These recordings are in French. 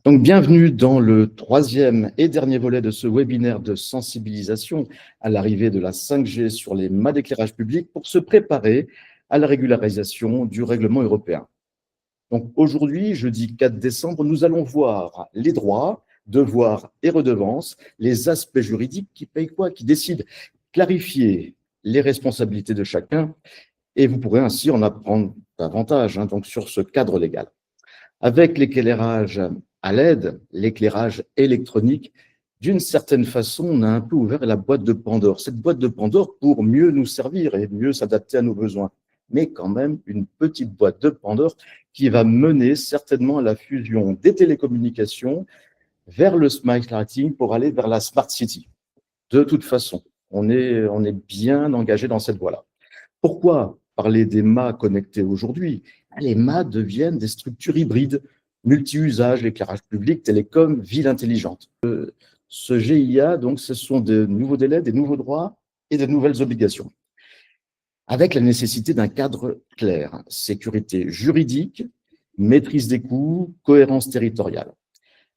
Donc, bienvenue dans le troisième et dernier volet de ce webinaire de sensibilisation à l'arrivée de la 5G sur les mâts d'éclairage public pour se préparer à la régularisation du règlement européen. Donc, aujourd'hui, jeudi 4 décembre, nous allons voir les droits, devoirs et redevances, les aspects juridiques qui payent quoi, qui décident, clarifier les responsabilités de chacun et vous pourrez ainsi en apprendre davantage donc, sur ce cadre légal. Avec l'éclairage à LED, l'éclairage électronique, d'une certaine façon, on a un peu ouvert la boîte de Pandore. Cette boîte de Pandore pour mieux nous servir et mieux s'adapter à nos besoins. Mais quand même, une petite boîte de Pandore qui va mener certainement à la fusion des télécommunications vers le smart lighting pour aller vers la smart city. De toute façon, on est bien engagé dans cette voie-là. Pourquoi parler des mâts connectés aujourd'hui? Les mâts deviennent des structures hybrides, multi-usages, éclairage public, télécom, ville intelligente. Ce GIA, donc, ce sont de nouveaux délais, des nouveaux droits et de nouvelles obligations. Avec la nécessité d'un cadre clair, sécurité juridique, maîtrise des coûts, cohérence territoriale.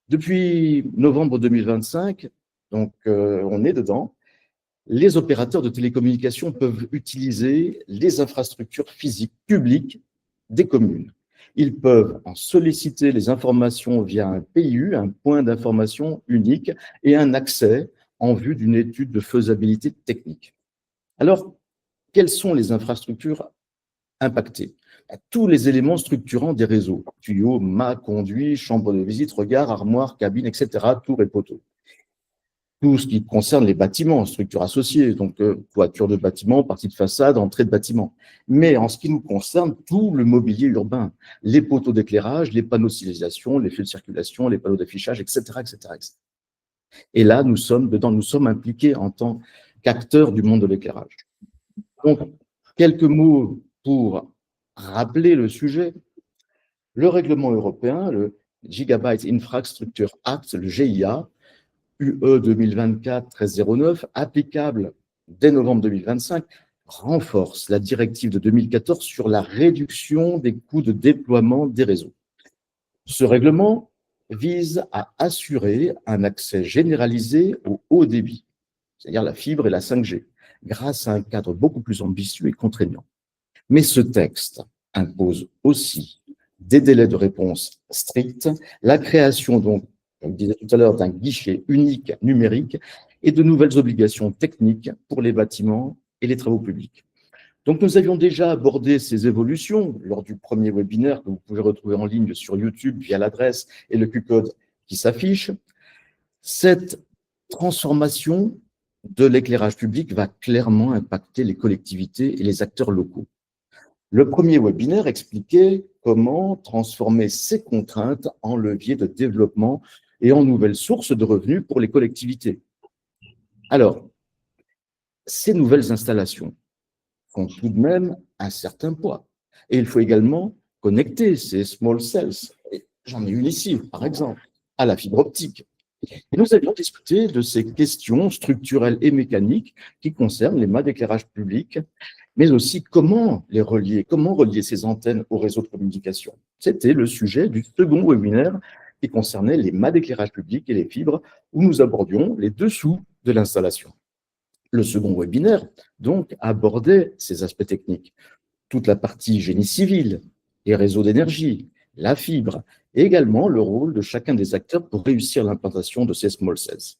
Depuis novembre 2025, donc on est dedans, les opérateurs de télécommunications peuvent utiliser les infrastructures physiques publiques des communes. Ils peuvent en solliciter les informations via un PIU, un point d'information unique, et un accès en vue d'une étude de faisabilité technique. Alors, quelles sont les infrastructures impactées? Tous les éléments structurants des réseaux, tuyaux, mâts, conduits, chambres de visite, regards, armoires, cabines, etc., tours et poteaux. Tout ce qui concerne les bâtiments, structures associées, donc toiture de bâtiment, partie de façade, entrée de bâtiment. Mais en ce qui nous concerne, tout le mobilier urbain, les poteaux d'éclairage, les panneaux de signalisation, les feux de circulation, les panneaux d'affichage, etc., etc., etc. Et là, nous sommes dedans, nous sommes impliqués en tant qu'acteurs du monde de l'éclairage. Donc, quelques mots pour rappeler le sujet. Le règlement européen, le Gigabyte Infrastructure Act, le GIA, UE 2024-1309, applicable dès novembre 2025, renforce la directive de 2014 sur la réduction des coûts de déploiement des réseaux. Ce règlement vise à assurer un accès généralisé au haut débit, c'est-à-dire la fibre et la 5G, grâce à un cadre beaucoup plus ambitieux et contraignant. Mais ce texte impose aussi des délais de réponse stricts, la création, donc, comme je disais tout à l'heure, d'un guichet unique numérique et de nouvelles obligations techniques pour les bâtiments et les travaux publics. Donc, nous avions déjà abordé ces évolutions lors du premier webinaire que vous pouvez retrouver en ligne sur YouTube via l'adresse et le Q-code qui s'affiche. Cette transformation de l'éclairage public va clairement impacter les collectivités et les acteurs locaux. Le premier webinaire expliquait comment transformer ces contraintes en levier de développement et en nouvelles sources de revenus pour les collectivités. Alors, ces nouvelles installations font tout de même un certain poids. Et il faut également connecter ces small cells. J'en ai une ici, par exemple, à la fibre optique. Et nous avions discuté de ces questions structurelles et mécaniques qui concernent les mâts d'éclairage public, mais aussi comment relier ces antennes au réseau de communication. C'était le sujet du second webinaire qui concernait les mâts d'éclairage public et les fibres, où nous abordions les dessous de l'installation. Le second webinaire, donc, abordait ces aspects techniques, toute la partie génie civil, les réseaux d'énergie, la fibre, et également le rôle de chacun des acteurs pour réussir l'implantation de ces small cells.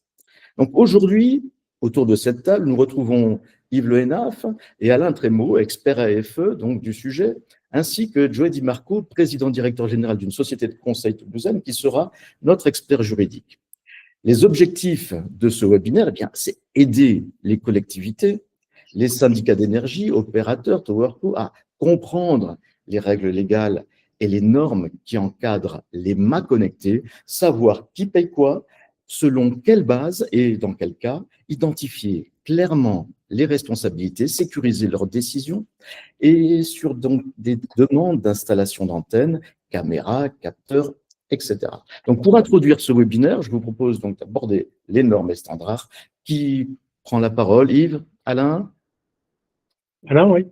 Donc aujourd'hui, autour de cette table, nous retrouvons Yves Le Hénaff et Alain Trémaud, expert AFE donc du sujet, ainsi que Joey Di Marco, président-directeur général d'une société de conseil toulousaine, qui sera notre expert juridique. Les objectifs de ce webinaire, c'est aider les collectivités, les syndicats d'énergie, opérateurs, towerco, à comprendre les règles légales et les normes qui encadrent les mâts connectés, savoir qui paye quoi, selon quelle base et dans quel cas, identifier clairement les responsabilités, sécuriser leurs décisions et sur donc des demandes d'installation d'antennes, caméras, capteurs, etc. Donc, pour introduire ce webinaire, je vous propose donc d'aborder les normes et standards. Qui prend la parole? Yves? Alain? Alain, oui.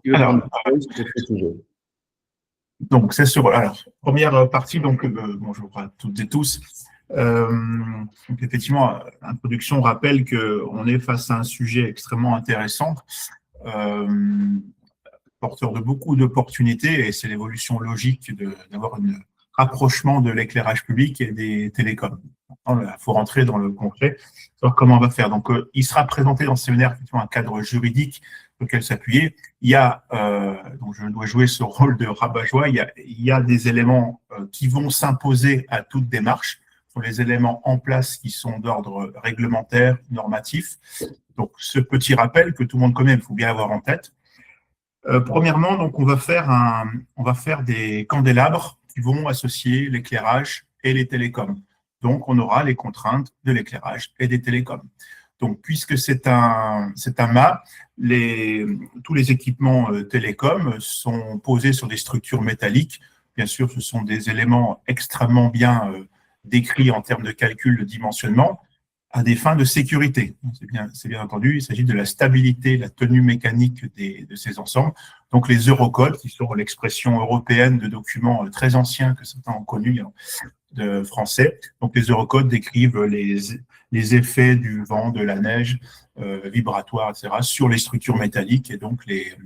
Qui veut prendre la parole sur ce sujet? Donc, c'est sur. Alors, première partie, donc, bonjour à toutes et tous. Donc, effectivement, l'introduction rappelle qu'on est face à un sujet extrêmement intéressant, euh, porteur de beaucoup d'opportunités, et c'est l'évolution logique d'avoir un rapprochement de l'éclairage public et des télécoms. Il faut rentrer dans le concret, savoir comment on va faire. Donc, il sera présenté dans ce séminaire effectivement un cadre juridique sur lequel s'appuyer. Il y a, donc je dois jouer ce rôle de rabat-joie, il y a des éléments qui vont s'imposer à toute démarche. Ce sont les éléments en place qui sont d'ordre réglementaire, normatif. Donc, ce petit rappel que tout le monde connaît, il faut bien avoir en tête. Premièrement, donc, on va faire des candélabres qui vont associer l'éclairage et les télécoms. Donc, on aura les contraintes de l'éclairage et des télécoms. Donc, puisque c'est un mât, tous les équipements télécoms sont posés sur des structures métalliques. Bien sûr, ce sont des éléments extrêmement bien décrits en termes de calcul de dimensionnement à des fins de sécurité. C'est bien entendu, il s'agit de la stabilité, la tenue mécanique de ces ensembles. Donc, les eurocodes, qui sont l'expression européenne de documents très anciens que certains ont connus de français. Donc, les eurocodes décrivent les effets du vent, de la neige, vibratoires, etc., sur les structures métalliques, et donc les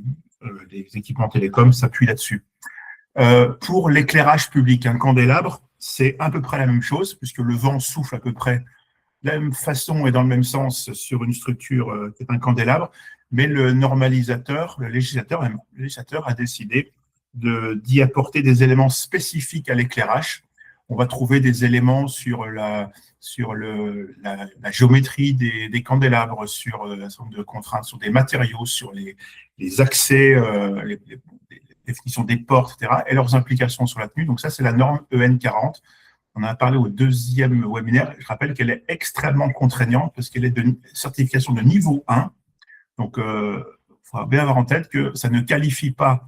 équipements télécoms s'appuient là-dessus. Pour l'éclairage public, un candélabre, c'est à peu près la même chose, puisque le vent souffle à peu près de la même façon et dans le même sens sur une structure qui est un candélabre, mais le législateur a décidé d'y apporter des éléments spécifiques à l'éclairage. On va trouver des éléments sur la géométrie des candélabres, sur un certain nombre de contraintes, sur des matériaux, sur les accès, les définitions des portes, etc., et leurs implications sur la tenue. Donc ça, c'est la norme EN40. On en a parlé au deuxième webinaire. Je rappelle qu'elle est extrêmement contraignante parce qu'elle est de certification de niveau 1. Donc, il faudra bien avoir en tête que ça ne qualifie pas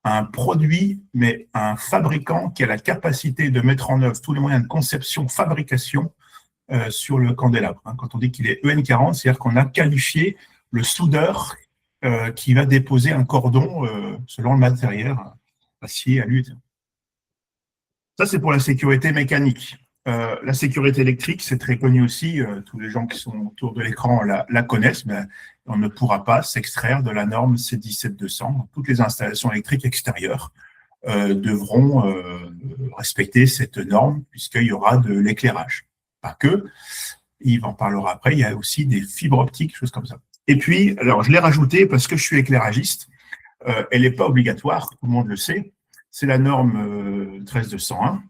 un produit, mais un fabricant qui a la capacité de mettre en œuvre tous les moyens de conception, fabrication sur le candélabre. Quand on dit qu'il est EN40, c'est-à-dire qu'on a qualifié le soudeur qui va déposer un cordon selon le matériel, acier, alu, etc. Ça, c'est pour la sécurité mécanique. La sécurité électrique, c'est très connu aussi. Tous les gens qui sont autour de l'écran la connaissent, mais on ne pourra pas s'extraire de la norme C17200. Toutes les installations électriques extérieures devront respecter cette norme puisqu'il y aura de l'éclairage. Pas que, Yves en parlera après, il y a aussi des fibres optiques, choses comme ça. Et puis, alors je l'ai rajouté parce que je suis éclairagiste. Elle n'est pas obligatoire, tout le monde le sait. C'est la norme 13201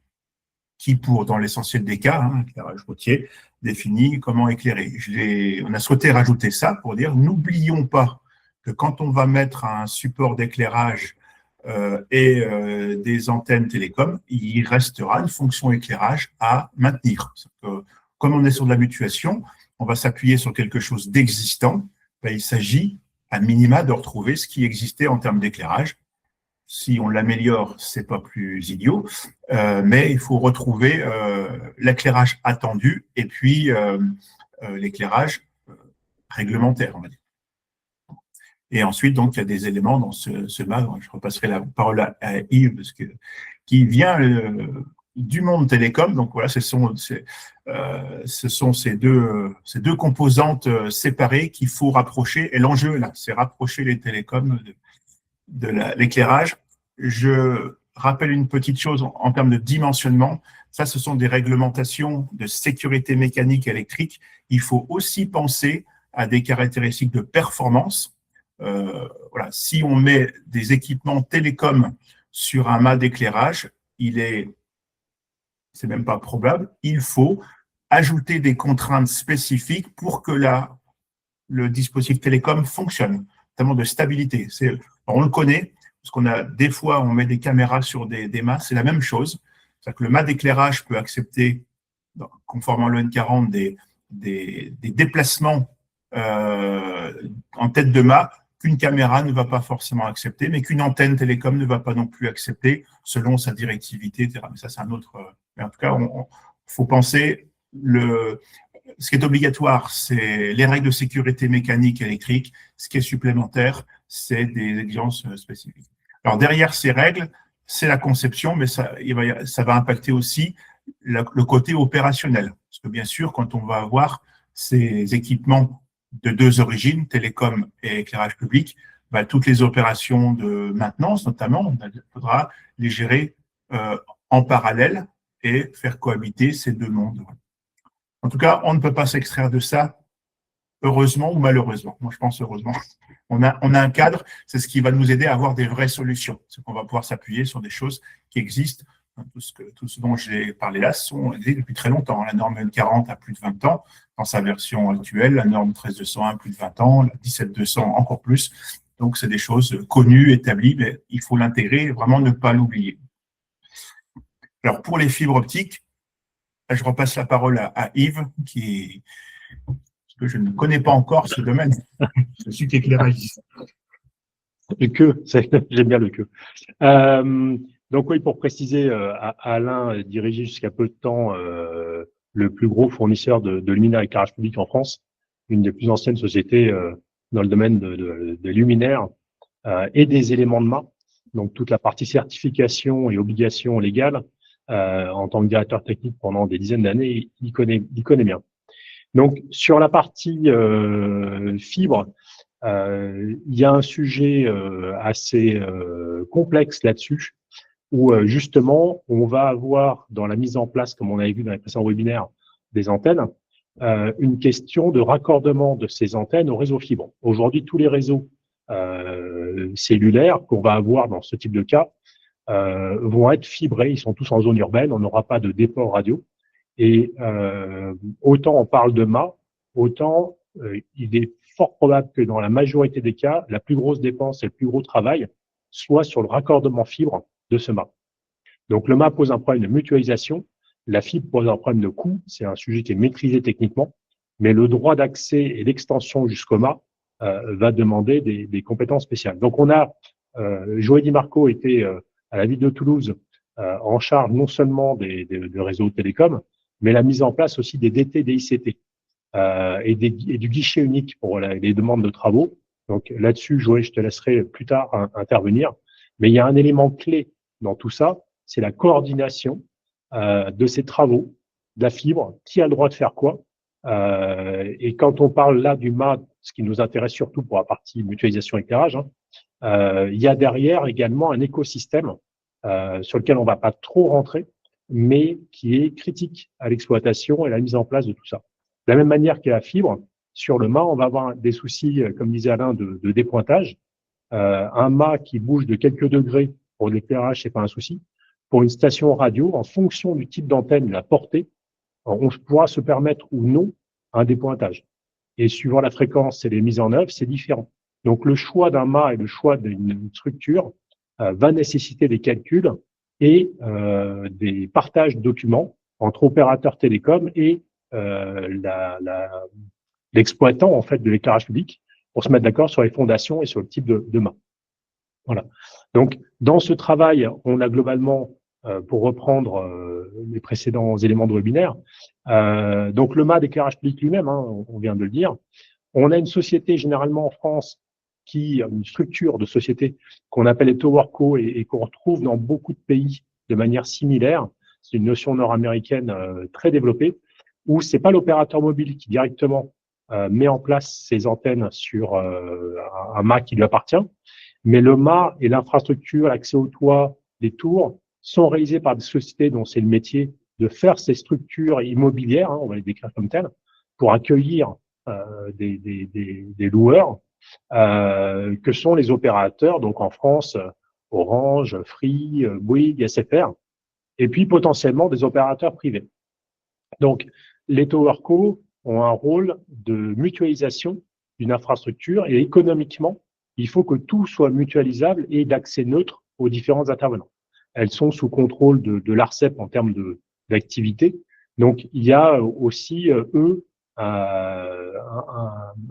qui, dans l'essentiel des cas, éclairage routier, définit comment éclairer. On a souhaité rajouter ça pour dire, n'oublions pas que quand on va mettre un support d'éclairage et des antennes télécom, il restera une fonction éclairage à maintenir. Comme on est sur de la mutuation, on va s'appuyer sur quelque chose d'existant. Il s'agit, à minima, de retrouver ce qui existait en termes d'éclairage. Si on l'améliore, c'est pas plus idiot, mais il faut retrouver l'éclairage attendu et puis l'éclairage réglementaire, on va dire. Et ensuite, donc, il y a des éléments dans ce mât. Je repasserai la parole à Yves, qui vient du monde télécom. Donc voilà, ce sont ces deux composantes séparées qu'il faut rapprocher. Et l'enjeu, là, c'est rapprocher les télécoms de l'éclairage. Je rappelle une petite chose en termes de dimensionnement. Ça, ce sont des réglementations de sécurité mécanique et électrique. Il faut aussi penser à des caractéristiques de performance. Voilà. Si on met des équipements télécoms sur un mât d'éclairage, c'est même pas probable, il faut ajouter des contraintes spécifiques pour que le dispositif télécom fonctionne, notamment de stabilité. On le connaît, parce qu'on a des fois, on met des caméras sur des mâts, c'est la même chose. C'est-à-dire que le mât d'éclairage peut accepter, conformément à l'EN40, des déplacements en tête de mât qu'une caméra ne va pas forcément accepter, mais qu'une antenne télécom ne va pas non plus accepter selon sa directivité, etc. Mais ça, c'est un autre. Mais en tout cas, il faut penser ce qui est obligatoire, c'est les règles de sécurité mécanique et électrique. Ce qui est supplémentaire, c'est des exigences spécifiques. Alors, derrière ces règles, c'est la conception, mais ça va impacter aussi le côté opérationnel. Parce que bien sûr, quand on va avoir ces équipements de deux origines, télécom et éclairage public, toutes les opérations de maintenance, notamment, il faudra les gérer en parallèle et faire cohabiter ces deux mondes. En tout cas, on ne peut pas s'extraire de ça, heureusement ou malheureusement. Moi, je pense heureusement. On a un cadre, c'est ce qui va nous aider à avoir des vraies solutions. C'est qu'on va pouvoir s'appuyer sur des choses qui existent. Tout ce dont j'ai parlé là sont existent depuis très longtemps. La norme N40 a plus de 20 ans dans sa version actuelle, la norme 13201 plus de 20 ans, la 17200 encore plus. Donc, c'est des choses connues, établies, mais il faut l'intégrer et vraiment ne pas l'oublier. Alors, pour les fibres optiques, je repasse la parole à Yves, parce que je ne connais pas encore ce domaine. Je suis éclairagiste. Le que, j'aime bien le que. Donc oui, pour préciser, Alain dirigeait jusqu'à peu de temps le plus gros fournisseur de luminaires éclairage public en France, une des plus anciennes sociétés dans le domaine des luminaires et des éléments de mât. Donc toute la partie certification et obligations légales, en tant que directeur technique pendant des dizaines d'années, il connaît bien. Donc sur la partie fibre, il y a un sujet assez complexe là-dessus, où justement, on va avoir dans la mise en place, comme on avait vu dans les précédents webinaires, des antennes, une question de raccordement de ces antennes au réseau fibre. Aujourd'hui, tous les réseaux cellulaires qu'on va avoir dans ce type de cas vont être fibrés, ils sont tous en zone urbaine, on n'aura pas de déport radio. Et autant on parle de mât, autant il est fort probable que dans la majorité des cas, la plus grosse dépense et le plus gros travail soit sur le raccordement fibre de ce mât. Donc le mât pose un problème de mutualisation, la fibre pose un problème de coût, c'est un sujet qui est maîtrisé techniquement, mais le droit d'accès et l'extension jusqu'au mât va demander des compétences spéciales. Donc on a, Joël Di Marco était à la ville de Toulouse en charge non seulement des réseaux télécoms, mais la mise en place aussi des DT, des ICT et du guichet unique pour les demandes de travaux. Donc là-dessus, Joël, je te laisserai plus tard intervenir. Mais il y a un élément clé dans tout ça, c'est la coordination de ces travaux, de la fibre, qui a le droit de faire quoi. Et quand on parle là du mât, ce qui nous intéresse surtout pour la partie mutualisation éclairage, il y a derrière également un écosystème sur lequel on ne va pas trop rentrer, mais qui est critique à l'exploitation et à la mise en place de tout ça. De la même manière que la fibre, sur le mât, on va avoir des soucis, comme disait Alain, de dépointage. Un mât qui bouge de quelques degrés pour l'éclairage, c'est pas un souci. Pour une station radio, en fonction du type d'antenne, de la portée, on pourra se permettre ou non un dépointage. Et suivant la fréquence et les mises en œuvre, c'est différent. Donc le choix d'un mât et le choix d'une structure va nécessiter des calculs et des partages de documents entre opérateurs télécoms et l'exploitant en fait de l'éclairage public pour se mettre d'accord sur les fondations et sur le type de mât. Voilà. Donc, dans ce travail, on a globalement, pour reprendre les précédents éléments de webinaire, donc le mât d'éclairage public lui-même, on vient de le dire. On a une société généralement en France une structure de société qu'on appelle les TowerCo et qu'on retrouve dans beaucoup de pays de manière similaire. C'est une notion nord-américaine très développée, où c'est pas l'opérateur mobile qui directement met en place ses antennes sur un mât qui lui appartient, mais le mât et l'infrastructure, l'accès au toit, les tours, sont réalisés par des sociétés dont c'est le métier de faire ces structures immobilières, on va les décrire comme telles, pour accueillir des loueurs, que sont les opérateurs, donc en France, Orange, Free, Bouygues, SFR, et puis potentiellement des opérateurs privés. Donc, les TowerCo ont un rôle de mutualisation d'une infrastructure et économiquement, il faut que tout soit mutualisable et d'accès neutre aux différents intervenants. Elles sont sous contrôle de l'ARCEP en termes d'activité. Donc, il y a aussi, eux, un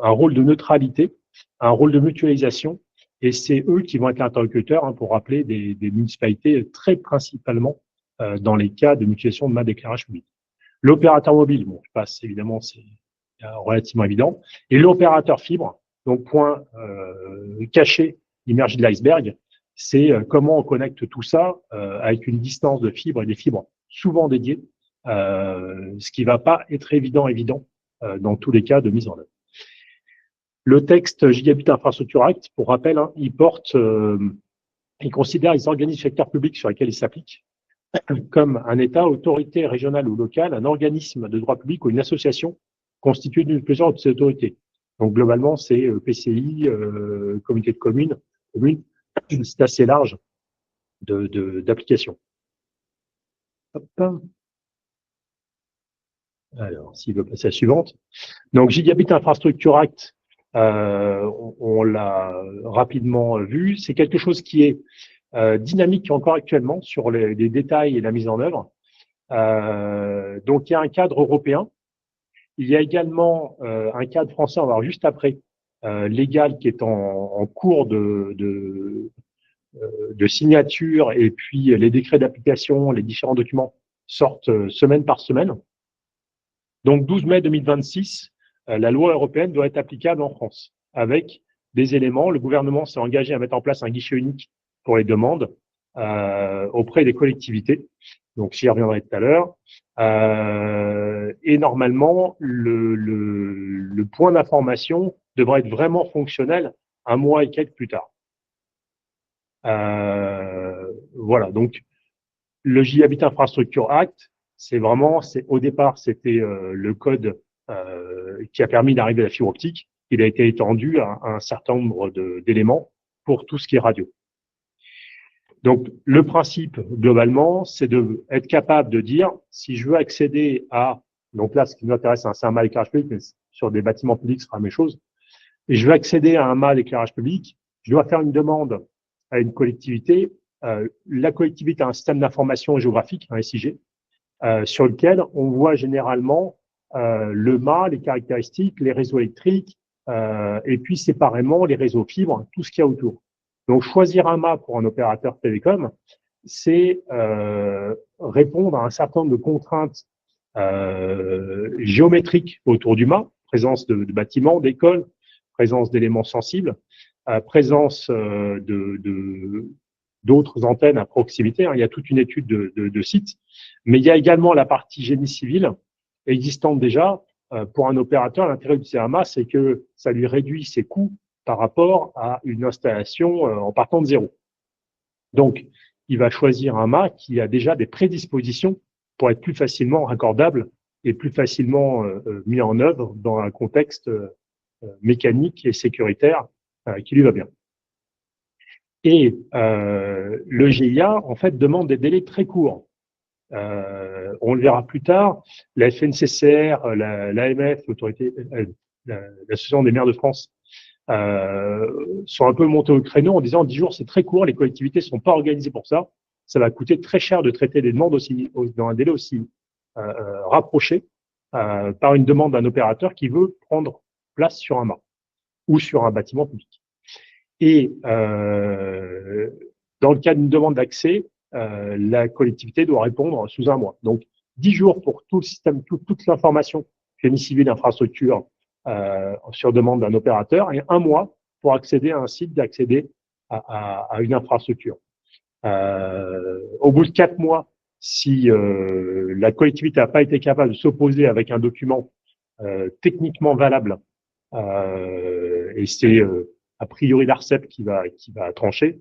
rôle de neutralité, un rôle de mutualisation, et c'est eux qui vont être l'interlocuteur, pour rappeler des municipalités très principalement dans les cas de mutualisation de mât d'éclairage public. L'opérateur mobile, bon, je passe évidemment, c'est relativement évident, et l'opérateur fibre, donc point caché, immergé de l'iceberg, c'est comment on connecte tout ça avec une distance de fibres et des fibres souvent dédiées, ce qui ne va pas être évident dans tous les cas de mise en œuvre. Le texte Gigabit Infrastructure Act, pour rappel, il considère les organismes du secteur public sur lesquels il s'applique comme un État, autorité régionale ou locale, un organisme de droit public ou une association constituée d'une plusieurs de ces autorités. Donc globalement, c'est PCI, communauté de communes, c'est assez large d'application. Alors, s'il veut passer à la suivante. Donc, Gigabit Infrastructure Act, on l'a rapidement vu. C'est quelque chose qui est dynamique encore actuellement sur les détails et la mise en œuvre. Donc, il y a un cadre européen. Il y a également un cadre français, on va voir juste après, légal qui est en cours de signature, et puis les décrets d'application, les différents documents sortent semaine par semaine. Donc, 12 mai 2026, la loi européenne doit être applicable en France avec des éléments. Le gouvernement s'est engagé à mettre en place un guichet unique pour les demandes auprès des collectivités. Donc, j'y reviendrai tout à l'heure. Et normalement, le point d'information devrait être vraiment fonctionnel un mois et quelques plus tard. Voilà, donc le Gigabit Infrastructure Act, au départ, c'était le code qui a permis d'arriver à la fibre optique. Il a été étendu à un certain nombre d'éléments pour tout ce qui est radio. Donc, le principe, globalement, c'est d'être capable de dire, si je veux accéder donc là, ce qui nous intéresse, c'est un mât d'éclairage public, mais sur des bâtiments publics, ce sera la même chose. Et je veux accéder à un mât d'éclairage public, je dois faire une demande à une collectivité. La collectivité a un système d'information géographique, un SIG, sur lequel on voit généralement le mât, les caractéristiques, les réseaux électriques, et puis séparément les réseaux fibres, tout ce qu'il y a autour. Donc, choisir un mât pour un opérateur télécom, c'est répondre à un certain nombre de contraintes géométriques autour du mât, présence de bâtiments, d'écoles, présence d'éléments sensibles, présence d'autres antennes à proximité. Il y a toute une étude de sites, mais il y a également la partie génie civil existante déjà. Pour un opérateur, l'intérêt du CMA, c'est que ça lui réduit ses coûts par rapport à une installation en partant de zéro. Donc, il va choisir un mât qui a déjà des prédispositions pour être plus facilement raccordable et plus facilement mis en œuvre dans un contexte mécanique et sécuritaire qui lui va bien. Et le GIA, en fait, demande des délais très courts. On le verra plus tard. La FNCCR, l'AMF, l'Association des maires de France, sont un peu montés au créneau en disant 10 jours, c'est très court, les collectivités ne sont pas organisées pour ça. Ça va coûter très cher de traiter des demandes dans un délai aussi rapproché par une demande d'un opérateur qui veut prendre place sur un mât ou sur un bâtiment public. Et dans le cas d'une demande d'accès, la collectivité doit répondre sous un mois. Donc, 10 jours pour tout le système, toute l'information génie civil d'infrastructure sur demande d'un opérateur, et un mois pour accéder à un site, d'accéder à une infrastructure. Au bout de 4 mois, si la collectivité n'a pas été capable de s'opposer avec un document techniquement valable, et c'est a priori l'ARCEP qui va trancher,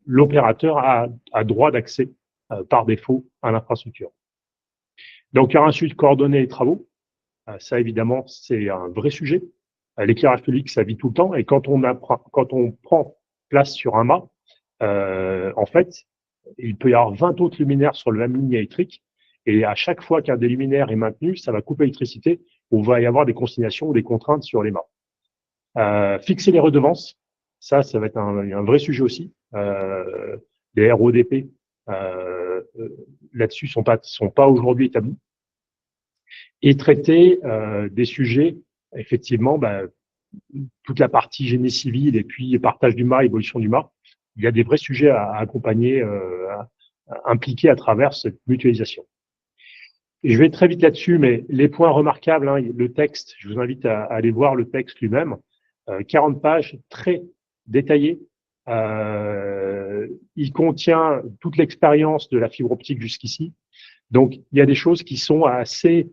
l'opérateur a droit d'accès par défaut à l'infrastructure. Donc, il y aura un suivi coordonné des travaux. Ça, évidemment, c'est un vrai sujet. L'éclairage public, ça vit tout le temps. Et quand on prend place sur un mât, en fait, il peut y avoir 20 autres luminaires sur la même ligne électrique. Et à chaque fois qu'un des luminaires est maintenu, ça va couper l'électricité, ou va y avoir des consignations ou des contraintes sur les mâts. Fixer les redevances, ça va être un vrai sujet aussi. Les RODP, là-dessus, sont pas aujourd'hui établis. Et traiter des sujets, effectivement, toute la partie génie civil et puis partage du mât, évolution du mât. Il y a des vrais sujets à accompagner, à impliquer à travers cette mutualisation. Et je vais très vite là-dessus, mais les points remarquables, le texte, je vous invite à aller voir le texte lui-même. 40 pages, très détaillé. Il contient toute l'expérience de la fibre optique jusqu'ici. Donc, il y a des choses qui sont assez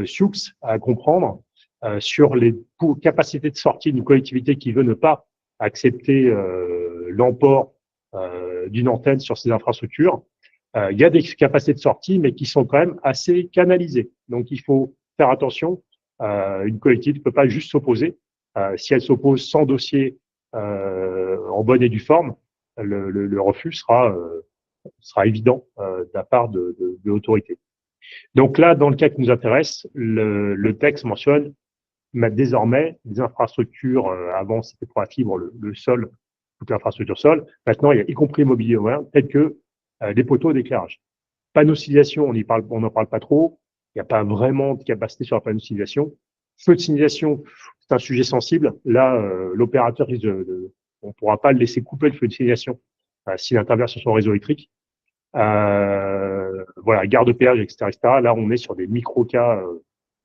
sioux à comprendre sur les capacités de sortie d'une collectivité qui veut ne pas accepter l'emport d'une antenne sur ses infrastructures. Il y a des capacités de sortie, mais qui sont quand même assez canalisées. Donc, il faut faire attention. Une collectivité ne peut pas juste s'opposer. Si elle s'oppose sans dossier en bonne et due forme, le refus sera évident de la part de l'autorité. Donc là, dans le cas qui nous intéresse, le texte mentionne désormais des infrastructures, avant c'était pour la fibre, le sol, toute l'infrastructure sol. Maintenant, il y a y compris le mobilier urbain, tel que des poteaux d'éclairage. Panneau-signalisation, on n'en parle pas trop. Il n'y a pas vraiment de capacité sur la panneau-signalisation. Feu de signalisation, c'est un sujet sensible. Là, l'opérateur on ne pourra pas le laisser couper le feu de signalisation s'il intervient sur son réseau électrique. Voilà, gare de péage, etc., etc. Là, on est sur des micro-cas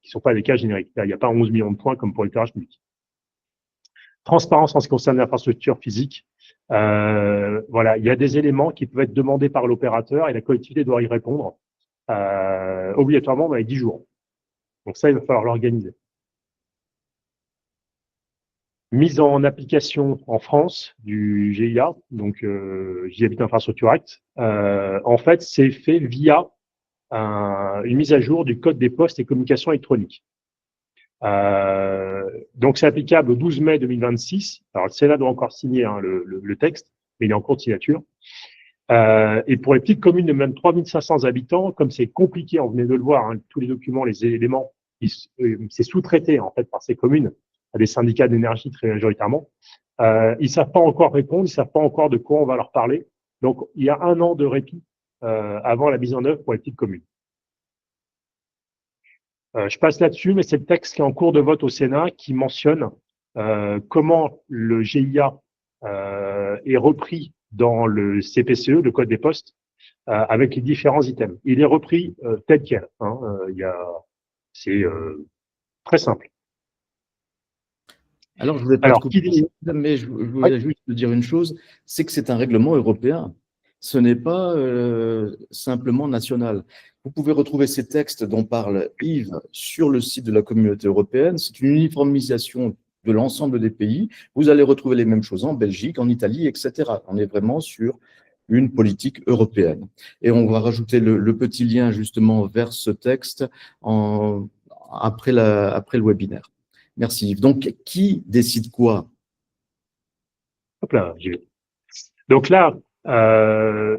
qui ne sont pas des cas génériques. Là, il n'y a pas 11 millions de points comme pour l'éclairage public. Transparence en ce qui concerne l'infrastructure physique. Voilà, il y a des éléments qui peuvent être demandés par l'opérateur et la collectivité doit y répondre obligatoirement dans les 10 jours. Donc ça, il va falloir l'organiser. Mise en application en France du GIA, donc Gigabit Infrastructure Act. En fait, c'est fait via une mise à jour du Code des postes et communications électroniques. Donc, c'est applicable au 12 mai 2026. Alors, le Sénat doit encore signer le texte, mais il est en cours de signature. Et pour les petites communes de même 3500 habitants, comme c'est compliqué, on venait de le voir, tous les documents, les éléments, c'est sous-traité en fait par ces communes à des syndicats d'énergie très majoritairement. Ils savent pas encore répondre, ils savent pas encore de quoi on va leur parler. Donc, il y a 1 an de répit avant la mise en œuvre pour les petites communes. Je passe là-dessus, mais c'est le texte qui est en cours de vote au Sénat qui mentionne comment le GIA est repris dans le CPCE, le Code des postes, avec les différents items. Il est repris tel quel. C'est très simple. Alors, je voulais pas te couper, mais je voulais juste te dire une chose, c'est que c'est un règlement européen. Ce n'est pas simplement national. Vous pouvez retrouver ces textes dont parle Yves sur le site de la Communauté européenne. C'est une uniformisation de l'ensemble des pays. Vous allez retrouver les mêmes choses en Belgique, en Italie, etc. On est vraiment sur une politique européenne. Et on va rajouter le petit lien justement vers ce texte après le webinaire. Merci Yves. Donc, qui décide quoi? Hop là, j'y vais. Donc là,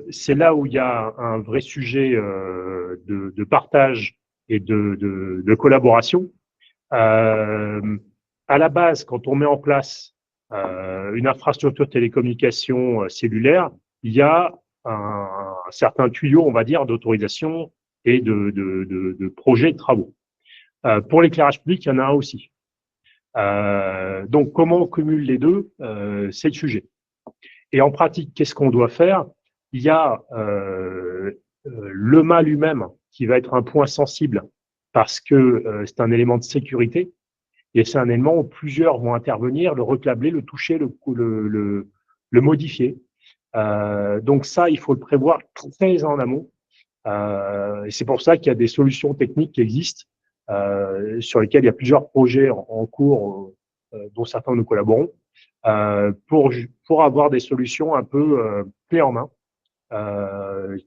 c'est là où il y a un vrai sujet de partage et de collaboration. À la base, quand on met en place une infrastructure de télécommunication cellulaire, il y a un certain tuyau, on va dire, d'autorisation et de projets de travaux. Pour l'éclairage public, il y en a un aussi. Donc, comment on cumule les deux, c'est le sujet. Et en pratique, qu'est-ce qu'on doit faire? Il y a le mât lui-même qui va être un point sensible parce que c'est un élément de sécurité et c'est un élément où plusieurs vont intervenir, le reclabler, le toucher, le modifier. Donc ça, il faut le prévoir très en amont. Et c'est pour ça qu'il y a des solutions techniques qui existent sur lesquelles il y a plusieurs projets en cours dont certains nous collaborons. Pour avoir des solutions un peu clés en main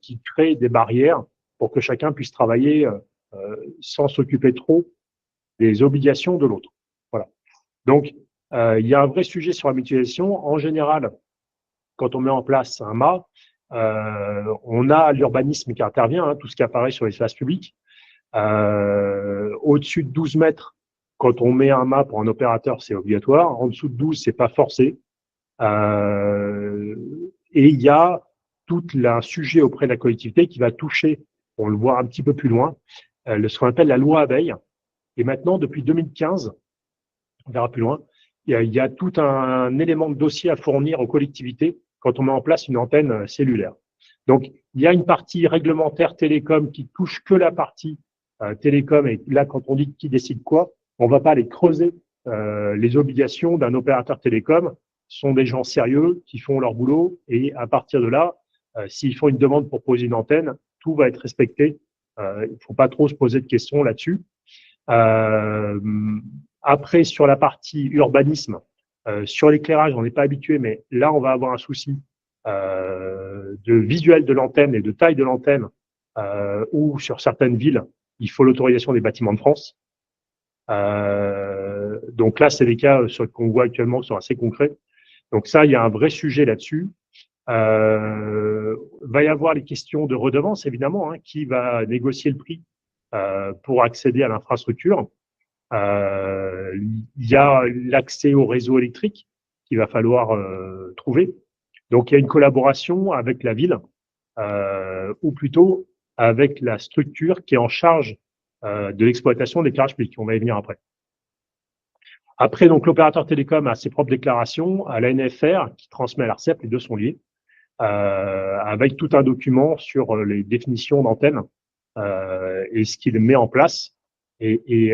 qui créent des barrières pour que chacun puisse travailler sans s'occuper trop des obligations de l'autre. Voilà. Donc, il y a un vrai sujet sur la mutualisation. En général, quand on met en place un mât, on a l'urbanisme qui intervient, tout ce qui apparaît sur l'espace public. Au-dessus de 12 mètres, quand on met un mât pour un opérateur, c'est obligatoire. En dessous de 12, c'est pas forcé. Et il y a tout un sujet auprès de la collectivité qui va toucher, on le voit un petit peu plus loin, ce qu'on appelle la loi Abeille. Et maintenant, depuis 2015, on verra plus loin, il y a tout un élément de dossier à fournir aux collectivités quand on met en place une antenne cellulaire. Donc, il y a une partie réglementaire télécom qui touche que la partie télécom. Et là, quand on dit qui décide quoi, on ne va pas aller creuser les obligations d'un opérateur télécom sont des gens sérieux qui font leur boulot et à partir de là, s'ils font une demande pour poser une antenne, tout va être respecté. Il ne faut pas trop se poser de questions là-dessus. Après, sur la partie urbanisme, sur l'éclairage, on n'est pas habitué, mais là, on va avoir un souci de visuel de l'antenne et de taille de l'antenne, où sur certaines villes, il faut l'autorisation des bâtiments de France. Donc là, c'est des cas qu'on voit actuellement qui sont assez concrets. Donc ça, il y a un vrai sujet là-dessus. Va y avoir les questions de redevance, évidemment, qui va négocier le prix pour accéder à l'infrastructure. Il y a l'accès au réseau électrique qu'il va falloir trouver. Donc, il y a une collaboration avec la ville, ou plutôt avec la structure qui est en charge de l'exploitation de l'éclairage public. On va y venir après. Après, donc, l'opérateur télécom a ses propres déclarations, à la NFR qui transmet à l'ARCEP, les deux sont liés, avec tout un document sur les définitions d'antennes et ce qu'il met en place. Et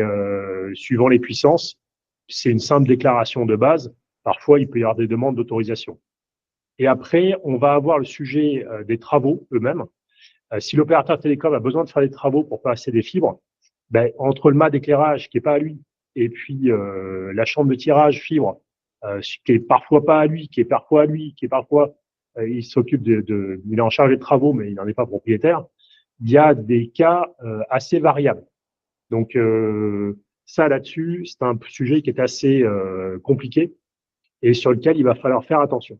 suivant les puissances, c'est une simple déclaration de base. Parfois, il peut y avoir des demandes d'autorisation. Et après, on va avoir le sujet des travaux eux-mêmes. Si l'opérateur télécom a besoin de faire des travaux pour passer des fibres, ben, entre le mât d'éclairage qui est pas à lui et puis la chambre de tirage fibre qui est parfois pas à lui, qui est parfois à lui, qui est parfois il s'occupe il est en charge des travaux, mais il n'en est pas propriétaire. Il y a des cas assez variables. Donc ça là-dessus, c'est un sujet qui est assez compliqué et sur lequel il va falloir faire attention.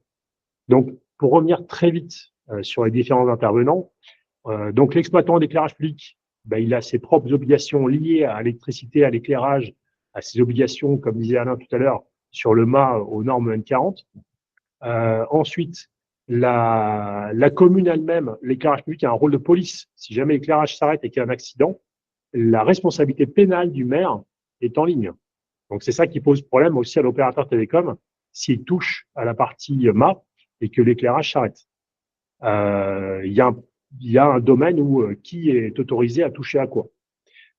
Donc pour revenir très vite sur les différents intervenants, donc l'exploitant d'éclairage public, ben, il a ses propres obligations liées à l'électricité, à l'éclairage, à ses obligations, comme disait Alain tout à l'heure, sur le mât aux normes N40. Ensuite, la commune elle-même, l'éclairage public a un rôle de police. Si jamais l'éclairage s'arrête et qu'il y a un accident, la responsabilité pénale du maire est en ligne. Donc, c'est ça qui pose problème aussi à l'opérateur télécom s'il touche à la partie mât et que l'éclairage s'arrête. Il y a un domaine où qui est autorisé à toucher à quoi.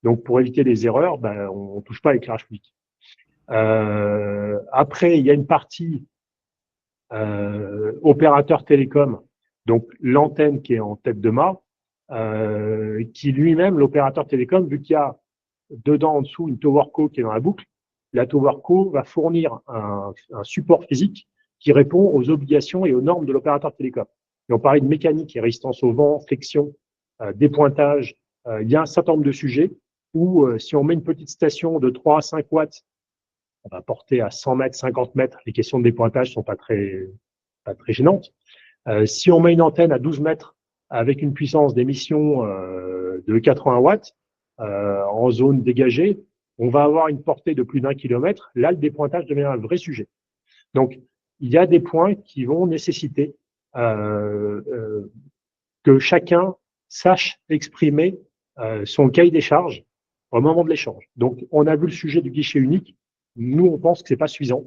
Donc, pour éviter les erreurs, ben, on ne touche pas à l'éclairage public. Après, il y a une partie opérateur télécom, donc l'antenne qui est en tête de mât, qui lui-même, l'opérateur télécom, vu qu'il y a dedans en dessous une towerco qui est dans la boucle, la towerco va fournir un support physique qui répond aux obligations et aux normes de l'opérateur télécom. Et on parlait de mécanique et résistance au vent, flexion, dépointage. Il y a un certain nombre de sujets où si on met une petite station de 3 à 5 watts, on va porter à 100 mètres, 50 mètres, les questions de dépointage sont pas très gênantes. Si on met une antenne à 12 mètres avec une puissance d'émission de 80 watts en zone dégagée, on va avoir une portée de plus d'1 kilomètre. Là, le dépointage devient un vrai sujet. Donc, il y a des points qui vont nécessiter que chacun sache exprimer son cahier des charges au moment de l'échange. Donc, on a vu le sujet du guichet unique. Nous, on pense que c'est pas suffisant.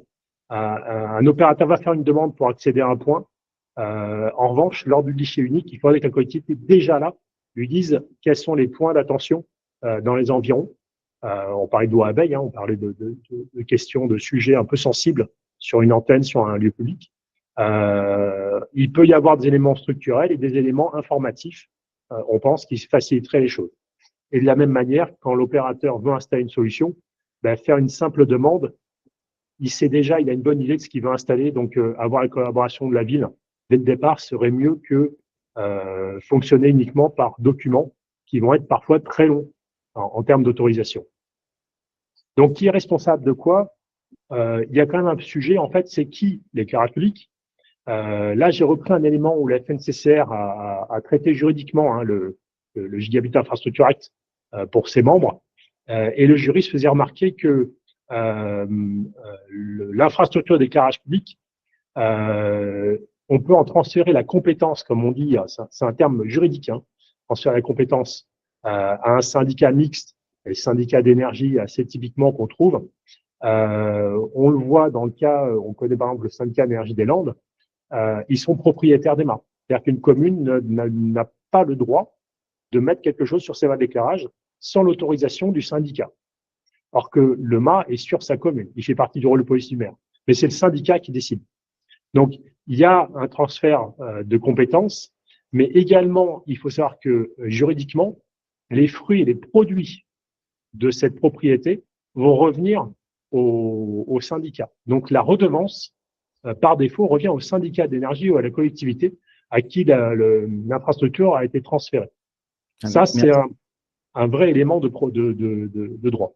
Un opérateur va faire une demande pour accéder à un point. En revanche, lors du guichet unique, il faudrait que la collectivité, déjà là, lui dise quels sont les points d'attention dans les environs. On parlait de loi abeille, on parlait de questions, de sujets un peu sensibles sur une antenne, sur un lieu public. Il peut y avoir des éléments structurels et des éléments informatifs, on pense, qui faciliteraient les choses. Et de la même manière, quand l'opérateur veut installer une solution, ben, faire une simple demande, il sait déjà, il a une bonne idée de ce qu'il veut installer, donc avoir la collaboration de la ville dès le départ serait mieux que fonctionner uniquement par documents qui vont être parfois très longs en termes d'autorisation. Donc, qui est responsable de quoi? Il y a quand même un sujet, en fait, c'est qui l'éclairage public? Là, j'ai repris un élément où la FNCCR a traité juridiquement le Gigabit Infrastructure Act pour ses membres, et le jury se faisait remarquer que l'infrastructure d'éclairage public, on peut en transférer la compétence, comme on dit, c'est un terme juridique, transférer la compétence à un syndicat mixte, les syndicats d'énergie assez typiquement qu'on trouve. On le voit dans le cas, on connaît par exemple le syndicat d'énergie des Landes, ils sont propriétaires des mâts. C'est-à-dire qu'une commune n'a pas le droit de mettre quelque chose sur ses mâts d'éclairage sans l'autorisation du syndicat. Or que le mât est sur sa commune, il fait partie du rôle de police du maire. Mais c'est le syndicat qui décide. Donc, il y a un transfert de compétences, mais également, il faut savoir que juridiquement, les fruits et les produits de cette propriété vont revenir au syndicat. Donc, la redevance, par défaut, revient au syndicat d'énergie ou à la collectivité à qui l'infrastructure a été transférée. Ça, c'est un vrai élément de droit.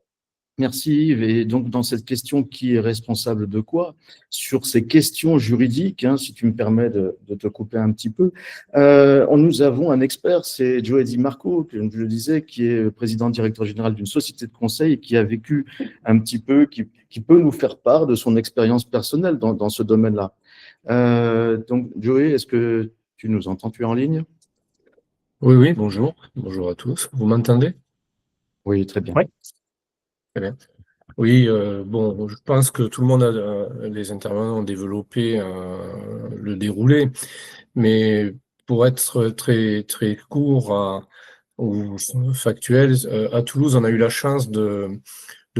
Merci Yves. Et donc, dans cette question, qui est responsable de quoi? Sur ces questions juridiques, si tu me permets de te couper un petit peu, nous avons un expert, c'est Joe Di Marco, que je le disais, qui est président directeur général d'une société de conseil et qui a vécu un petit peu, qui peut nous faire part de son expérience personnelle dans ce domaine-là. Donc, Joe, est-ce que tu nous entends? Tu es en ligne? Oui, bonjour. Bonjour à tous. Vous m'entendez? Oui, très bien. Oui. Très bien. Oui, bon, je pense que tout le monde les intervenants ont développé le déroulé, mais pour être très, très court ou factuel, à Toulouse, on a eu la chance de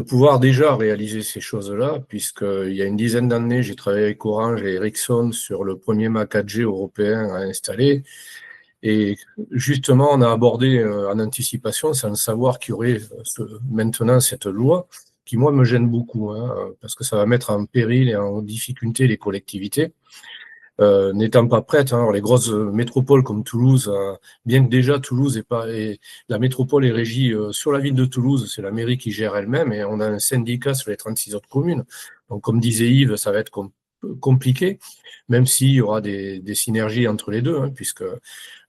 pouvoir déjà réaliser ces choses-là, puisqu'il y a une dizaine d'années, j'ai travaillé avec Orange et Ericsson sur le premier mât 4G européen à installer. Et justement, on a abordé en anticipation, sans savoir qu'il y aurait maintenant cette loi, qui moi me gêne beaucoup, parce que ça va mettre en péril et en difficulté les collectivités, n'étant pas prêtes. Alors les grosses métropoles comme Toulouse, bien que déjà Toulouse et la métropole est régie sur la ville de Toulouse, c'est la mairie qui gère elle-même, et on a un syndicat sur les 36 autres communes. Donc comme disait Yves, ça va être compliqué, même s'il y aura des synergies entre les deux, puisque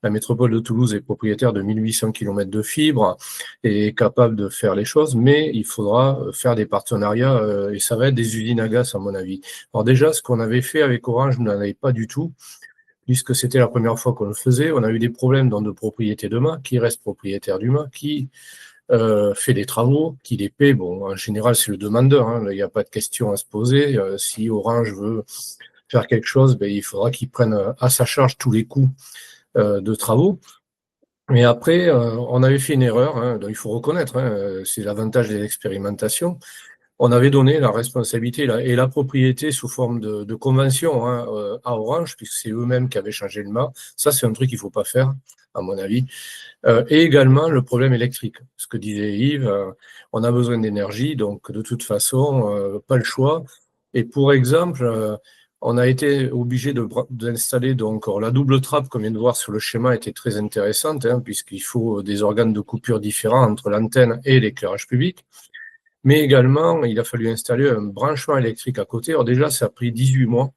la métropole de Toulouse est propriétaire de 1800 km de fibres et est capable de faire les choses, mais il faudra faire des partenariats et ça va être des usines à gaz, à mon avis. Alors déjà, ce qu'on avait fait avec Orange, nous n'en avait pas du tout, puisque c'était la première fois qu'on le faisait. On a eu des problèmes dans de propriétés de mât, qui reste propriétaire du mât, qui fait des travaux, qui les paie. Bon, en général, c'est le demandeur, il n'y a pas de question à se poser. Si Orange veut faire quelque chose, il faudra qu'il prenne à sa charge tous les coûts de travaux. Mais après, on avait fait une erreur, donc il faut reconnaître, c'est l'avantage des expérimentations. On avait donné la responsabilité et la propriété sous forme de convention à Orange, puisque c'est eux-mêmes qui avaient changé le mât. Ça, c'est un truc qu'il ne faut pas faire, à mon avis. Et également le problème électrique. Ce que disait Yves, on a besoin d'énergie, donc de toute façon, pas le choix. Et pour exemple, on a été obligé d'installer donc la double trappe qu'on vient de voir sur le schéma était très intéressante, puisqu'il faut des organes de coupure différents entre l'antenne et l'éclairage public. Mais également, il a fallu installer un branchement électrique à côté. Alors déjà, ça a pris 18 mois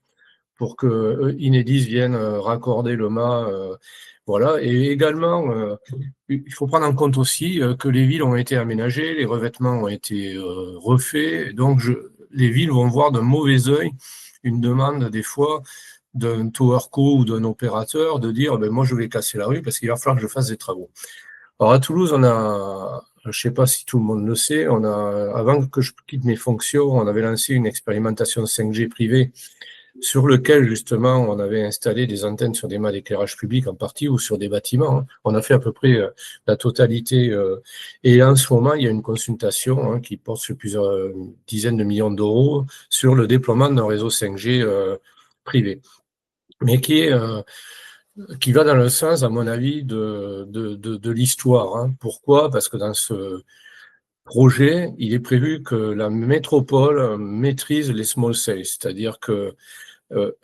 pour que Enedis vienne raccorder le mât. Voilà. Et également, il faut prendre en compte aussi que les villes ont été aménagées, les revêtements ont été refaits. Donc, les villes vont voir d'un mauvais œil une demande des fois d'un towerco ou d'un opérateur de dire moi je vais casser la rue parce qu'il va falloir que je fasse des travaux. Alors à Toulouse, on a, je ne sais pas si tout le monde le sait, avant que je quitte mes fonctions, on avait lancé une expérimentation 5G privée sur lequel justement on avait installé des antennes sur des mâts d'éclairage public en partie ou sur des bâtiments. On a fait à peu près la totalité. Et en ce moment, il y a une consultation qui porte sur plusieurs dizaines de millions d'euros sur le déploiement d'un réseau 5G privé, mais qui va dans le sens, à mon avis, de l'histoire. Pourquoi? Parce que dans ce projet, il est prévu que la métropole maîtrise les small cells, c'est-à-dire que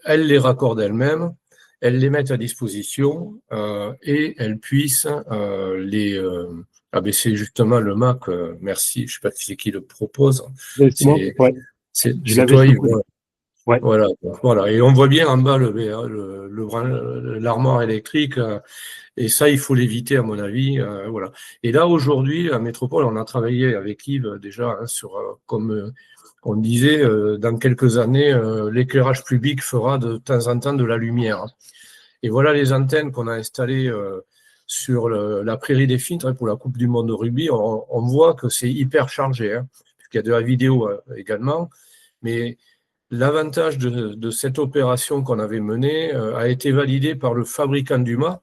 elle les raccorde elle-même, elle les met à disposition et elle puisse c'est justement le MAC, merci, je ne sais pas c'est qui le propose. C'est toi, Yves. Ouais. Voilà. Et on voit bien en bas l'armoire électrique, et ça, il faut l'éviter, à mon avis. Voilà. Et là, aujourd'hui, la métropole, on a travaillé avec Yves déjà sur, comme on disait, dans quelques années, l'éclairage public fera de temps en temps de la lumière. Et voilà les antennes qu'on a installées sur la prairie des Filtres pour la Coupe du Monde de rugby. On voit que c'est hyper chargé, puisqu'il y a de la vidéo également. Mais l'avantage de cette opération qu'on avait menée a été validé par le fabricant du mât,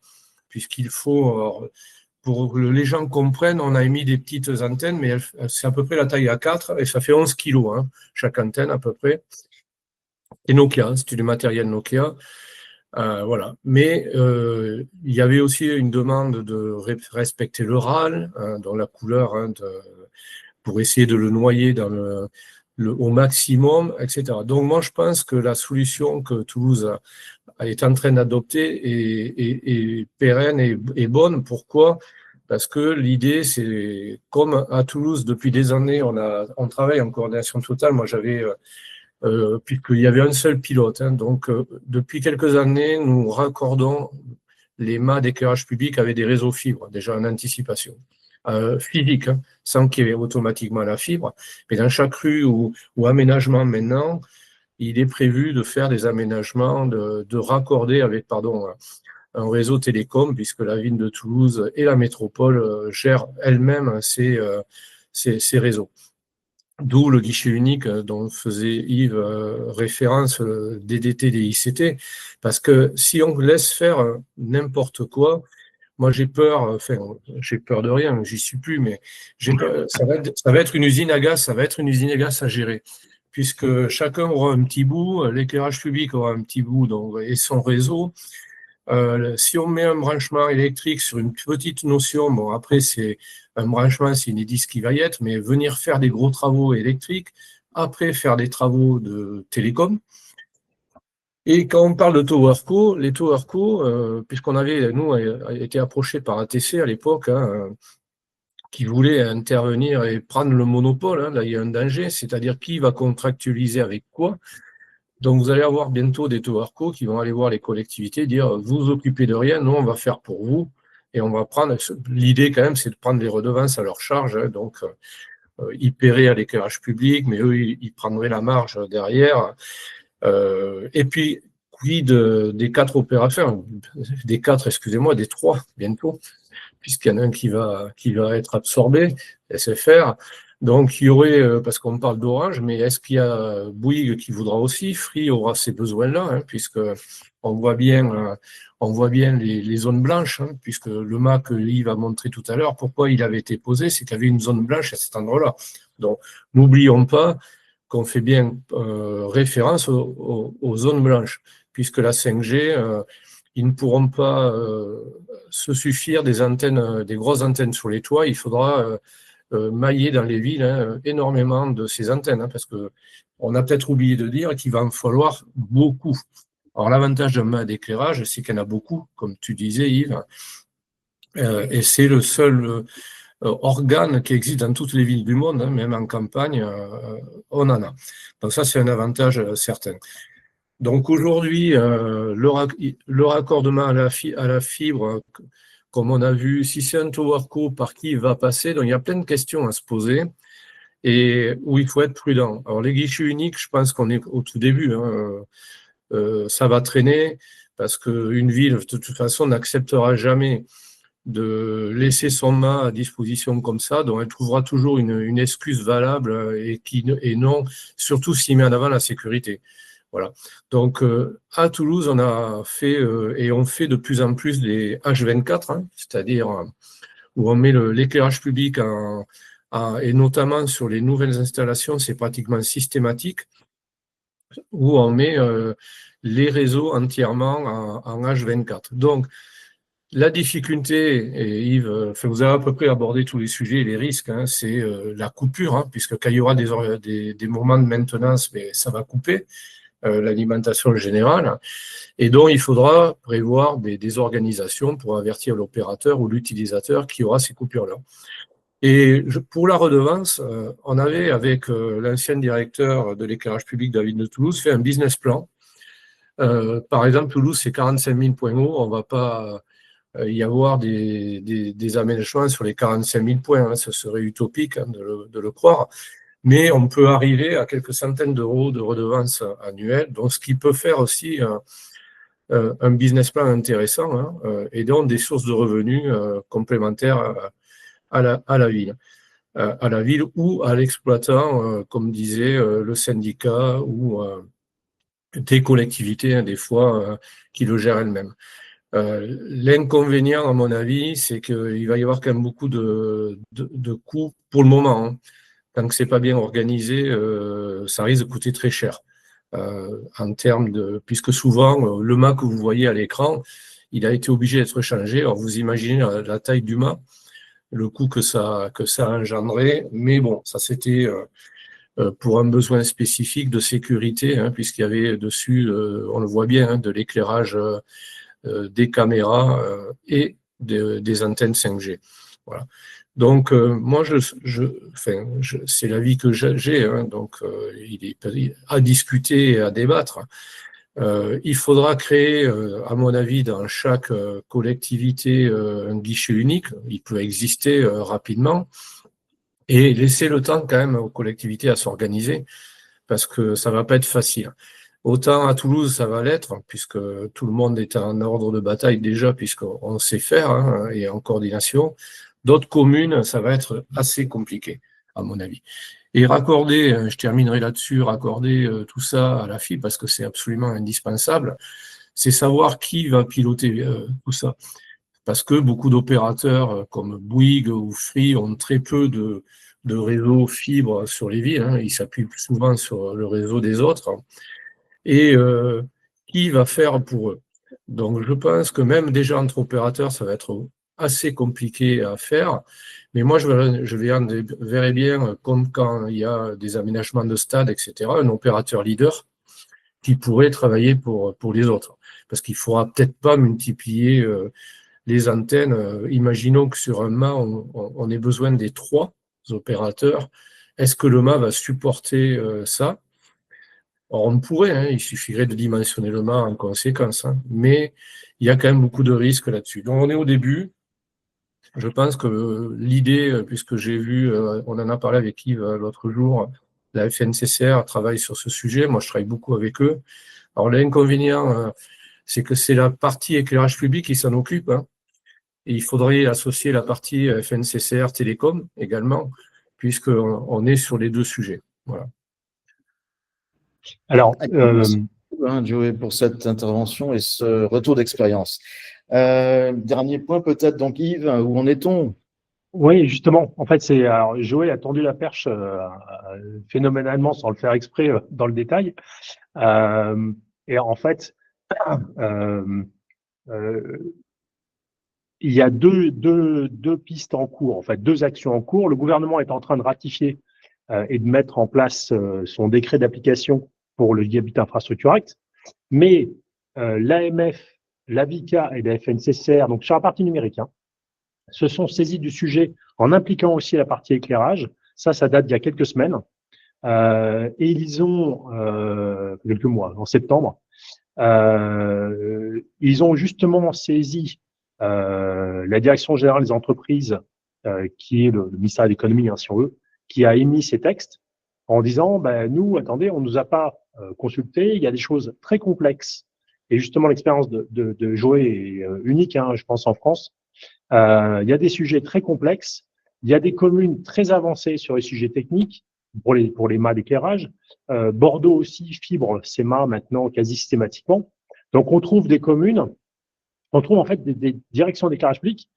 puisqu'il faut, pour que les gens comprennent, on a émis des petites antennes, mais c'est à peu près la taille A4 et ça fait 11 kilos, chaque antenne à peu près. Et Nokia, c'était du matériel Nokia. Voilà. Mais il y avait aussi une demande de respecter le RAL, dans la couleur, pour essayer de le noyer dans au maximum, etc. Donc moi, je pense que la solution que Toulouse est en train d'adopter est pérenne et bonne. Pourquoi? Parce que l'idée, c'est comme à Toulouse, depuis des années, on travaille en coordination totale. Moi, puisqu'il y avait un seul pilote. Donc, depuis quelques années, nous raccordons les mâts d'éclairage public avec des réseaux fibres, déjà en anticipation. Physique, sans qu'il y ait automatiquement la fibre. Mais dans chaque rue ou aménagement maintenant, il est prévu de faire des aménagements, de raccorder avec, un réseau télécom, puisque la ville de Toulouse et la métropole gèrent elles-mêmes ces réseaux. D'où le guichet unique dont faisait Yves référence, DDT, DICT, parce que si on laisse faire n'importe quoi, moi j'ai peur de rien, j'y suis plus, mais ça va être une usine à gaz, à gérer, puisque chacun aura un petit bout, l'éclairage public aura un petit bout et son réseau. Si on met un branchement électrique sur une petite notion, bon après c'est un branchement, c'est Enedis qui va y être, mais venir faire des gros travaux électriques, après faire des travaux de télécom. Et quand on parle de TowerCo, les TowerCo, puisqu'on avait, nous, été approchés par ATC à l'époque, qui voulait intervenir et prendre le monopole, là il y a un danger, c'est-à-dire qui va contractualiser avec quoi. Donc, vous allez avoir bientôt des TowerCo qui vont aller voir les collectivités, dire vous vous occupez de rien, nous on va faire pour vous et on va prendre. L'idée quand même, c'est de prendre les redevances à leur charge. Donc, ils paieraient à l'éclairage public, mais eux, ils prendraient la marge derrière. Et puis, des quatre opérateurs, des trois bientôt, puisqu'il y en a un qui va être absorbé, SFR. Donc, il y aurait, parce qu'on parle d'Orange, mais est-ce qu'il y a Bouygues qui voudra aussi? Free aura ces besoins-là, puisque on voit bien les zones blanches, puisque le mât que Yves a montré tout à l'heure, pourquoi il avait été posé, c'est qu'il y avait une zone blanche à cet endroit-là. Donc, n'oublions pas qu'on fait bien référence aux zones blanches, puisque la 5G, ils ne pourront pas se suffire des grosses antennes sur les toits. Il faudra mailler dans les villes énormément de ces antennes, parce qu'on a peut-être oublié de dire qu'il va en falloir beaucoup. Alors l'avantage d'un mât d'éclairage, c'est qu'il y en a beaucoup, comme tu disais Yves, et c'est le seul organe qui existe dans toutes les villes du monde, même en campagne, on en a. Donc ça, c'est un avantage certain. Donc aujourd'hui, le raccordement à la fibre, comme on a vu, si c'est un TowerCo, par qui il va passer? Donc il y a plein de questions à se poser et où il faut être prudent. Alors les guichets uniques, je pense qu'on est au tout début. Ça va traîner parce qu'une ville, de toute façon, n'acceptera jamais de laisser son mât à disposition comme ça, donc elle trouvera toujours une excuse valable et non, surtout s'il met en avant la sécurité. Voilà. Donc, à Toulouse, on a fait et on fait de plus en plus des H24, c'est-à-dire où on met l'éclairage public et notamment sur les nouvelles installations, c'est pratiquement systématique, où on met les réseaux entièrement en H24. Donc, la difficulté, et Yves, vous avez à peu près abordé tous les sujets et les risques, c'est la coupure, puisque quand il y aura des moments de maintenance, mais ça va couper l'alimentation générale, et donc il faudra prévoir des organisations pour avertir l'opérateur ou l'utilisateur qui aura ces coupures-là. Et pour la redevance, on avait, avec l'ancien directeur de l'éclairage public de la ville de Toulouse, fait un business plan. Par exemple, Toulouse, c'est 45 000 points hauts, on ne va pas y avoir des aménagements sur les 45 000 points, ce serait utopique de le croire, mais on peut arriver à quelques centaines d'euros de redevances annuelles, donc ce qui peut faire aussi un business plan intéressant, et donc des sources de revenus complémentaires à la ville ou à l'exploitant, comme disait le syndicat ou des collectivités, des fois, qui le gèrent elles-mêmes. L'inconvénient, à mon avis, c'est qu'il va y avoir quand même beaucoup de coûts pour le moment. Tant que ce n'est pas bien organisé, ça risque de coûter très cher. en termes de… Puisque souvent, le mât que vous voyez à l'écran, il a été obligé d'être changé. Alors, vous imaginez la taille du mât, le coût que ça a engendré. Mais bon, ça c'était pour un besoin spécifique de sécurité, hein, puisqu'il y avait dessus, on le voit bien, hein, de l'éclairage des caméras et des antennes 5G. Voilà. Donc, moi, c'est l'avis que j'ai, hein, donc il est à discuter et à débattre. Il faudra créer, à mon avis, dans chaque collectivité, un guichet unique. Il peut exister rapidement et laisser le temps quand même aux collectivités à s'organiser parce que ça va pas être facile. Autant à Toulouse, ça va l'être, puisque tout le monde est en ordre de bataille déjà, puisqu'on sait faire, hein, et en coordination. D'autres communes, ça va être assez compliqué, à mon avis. Et raccorder, je terminerai là-dessus, raccorder tout ça à la fibre, parce que c'est absolument indispensable, c'est savoir qui va piloter tout ça. Parce que beaucoup d'opérateurs comme Bouygues ou Free ont très peu de réseaux fibre sur les villes, hein. Ils s'appuient plus souvent sur le réseau des autres. Et qui va faire pour eux. Donc, je pense que même déjà entre opérateurs, ça va être assez compliqué à faire. Mais moi, je verrais bien, comme quand il y a des aménagements de stade, etc., un opérateur leader qui pourrait travailler pour les autres. Parce qu'il ne faudra peut-être pas multiplier les antennes. Imaginons que sur un mât, on ait besoin des 3 opérateurs. Est-ce que le mât va supporter ça? Alors, on pourrait, hein, il suffirait de dimensionner le mât en conséquence, hein, mais il y a quand même beaucoup de risques là-dessus. Donc, on est au début. Je pense que l'idée, puisque j'ai vu, on en a parlé avec Yves l'autre jour, la FNCCR travaille sur ce sujet. Moi, je travaille beaucoup avec eux. Alors, l'inconvénient, c'est que c'est la partie éclairage public qui s'en occupe, hein, et il faudrait associer la partie FNCCR Télécom également, puisqu'on est sur les 2 sujets. Voilà. Alors, Merci beaucoup, hein, Joey, pour cette intervention et ce retour d'expérience. Dernier point peut-être, donc Yves, où en est-on? oui, justement, en fait, alors, Joël a tendu la perche phénoménalement sans le faire exprès dans le détail. Et en fait, il y a deux pistes en cours, en fait, 2 actions en cours. Le gouvernement est en train de ratifier et de mettre en place son décret d'application pour le Gigabit Infrastructure Act. Mais l'AMF, l'AVICA et la FNCCR, donc sur la partie numérique, hein, se sont saisis du sujet en impliquant aussi la partie éclairage. Ça date d'il y a quelques semaines. Et ils ont, quelques mois, en septembre, ils ont justement saisi la Direction générale des entreprises, qui est le ministère de l'économie, hein, si on veut, qui a émis ces textes en disant, nous, attendez, on nous a pas consulté, il y a des choses très complexes. Et justement, l'expérience de Joey est unique, hein, je pense, en France. Il y a des sujets très complexes, il y a des communes très avancées sur les sujets techniques pour les mâts d'éclairage. Bordeaux aussi fibre ses mâts maintenant quasi systématiquement. Donc, on trouve des communes, on trouve en fait des directions d'éclairage public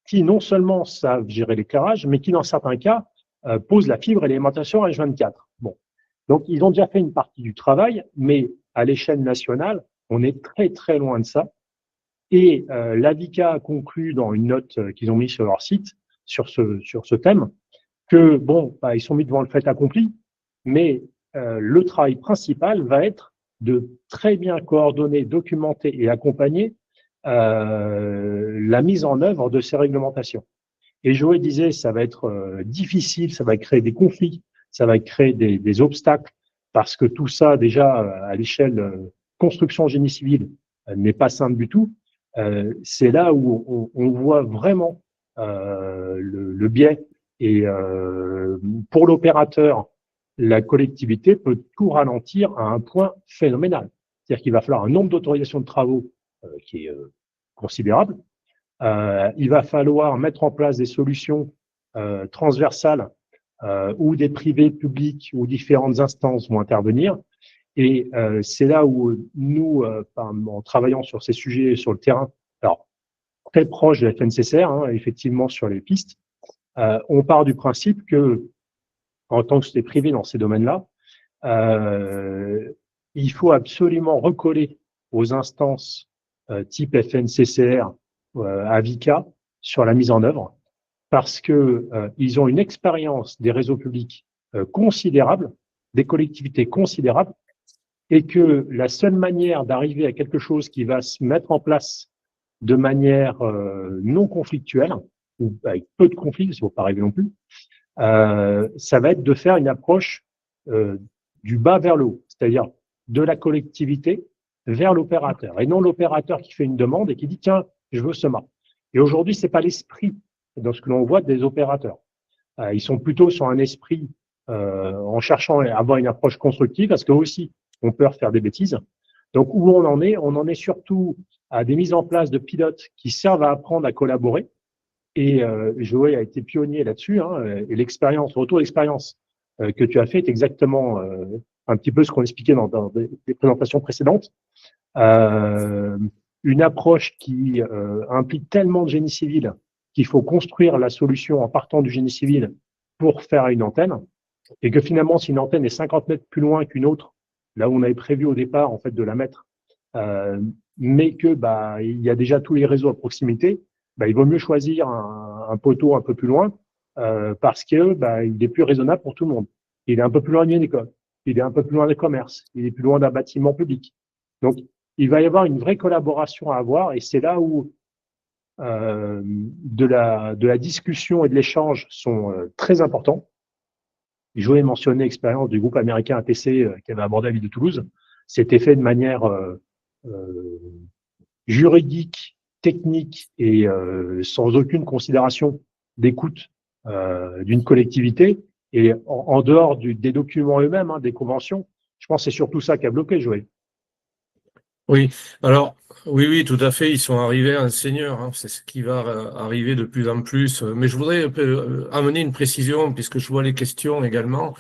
qui non seulement savent gérer l'éclairage, mais qui dans certains cas posent la fibre et l'alimentation H24. Bon, donc ils ont déjà fait une partie du travail, mais à l'échelle nationale, on est très très loin de ça. Et l'AVICA a conclu dans une note qu'ils ont mise sur leur site sur ce thème que bon, ils sont mis devant le fait accompli, mais le travail principal va être de très bien coordonner, documenter et accompagner la mise en œuvre de ces réglementations. Et Joël disait, ça va être difficile, ça va créer des conflits, ça va créer des obstacles, parce que tout ça, déjà, à l'échelle construction génie civil, n'est pas simple du tout. C'est là où on voit vraiment le biais. Et pour l'opérateur, la collectivité peut tout ralentir à un point phénoménal. C'est-à-dire qu'il va falloir un nombre d'autorisations de travaux qui est considérable. Il va falloir mettre en place des solutions transversales où des privés, publics ou différentes instances vont intervenir. Et c'est là où nous, en travaillant sur ces sujets sur le terrain, alors très proche de la FNCCR, hein, effectivement sur les pistes, on part du principe que, en tant que société privée dans ces domaines-là, il faut absolument recoller aux instances type FNCCR, Avica, sur la mise en œuvre, parce que ils ont une expérience des réseaux publics considérable, des collectivités considérables, et que la seule manière d'arriver à quelque chose qui va se mettre en place de manière non conflictuelle, ou avec peu de conflits, il ne faut pas rêver non plus, ça va être de faire une approche du bas vers le haut, c'est-à-dire de la collectivité vers l'opérateur, et non l'opérateur qui fait une demande et qui dit « tiens, je veux ce mât ». Et aujourd'hui, c'est pas l'esprit dans ce que l'on voit des opérateurs. Ils sont plutôt sur un esprit en cherchant à avoir une approche constructive, parce qu'eux aussi ont peur de faire des bêtises. Donc, où on en est? On en est surtout à des mises en place de pilotes qui servent à apprendre à collaborer. Et Joël a été pionnier là-dessus, hein, et l'expérience, le retour d'expérience que tu as fait est exactement un petit peu ce qu'on expliquait dans des présentations précédentes. Une approche qui implique tellement de génie civil qu'il faut construire la solution en partant du génie civil pour faire une antenne, et que finalement, si une antenne est 50 mètres plus loin qu'une autre, là où on avait prévu au départ en fait de la mettre, mais que il y a déjà tous les réseaux à proximité, il vaut mieux choisir un poteau un peu plus loin parce que il est plus raisonnable pour tout le monde. Il est un peu plus loin d'une école, il est un peu plus loin des commerces, il est plus loin d'un bâtiment public. Donc, il va y avoir une vraie collaboration à avoir, et c'est là où de la discussion et de l'échange sont très importants. Joël mentionnait l'expérience du groupe américain ATC qui avait abordé la ville de Toulouse. C'était fait de manière juridique, technique et sans aucune considération d'écoute d'une collectivité. Et en dehors des documents eux-mêmes, des conventions, je pense que c'est surtout ça qui a bloqué, Joël. Oui, alors, oui, tout à fait, ils sont arrivés à un seigneur, hein, c'est ce qui va arriver de plus en plus. Mais je voudrais amener une précision, puisque je vois les questions également.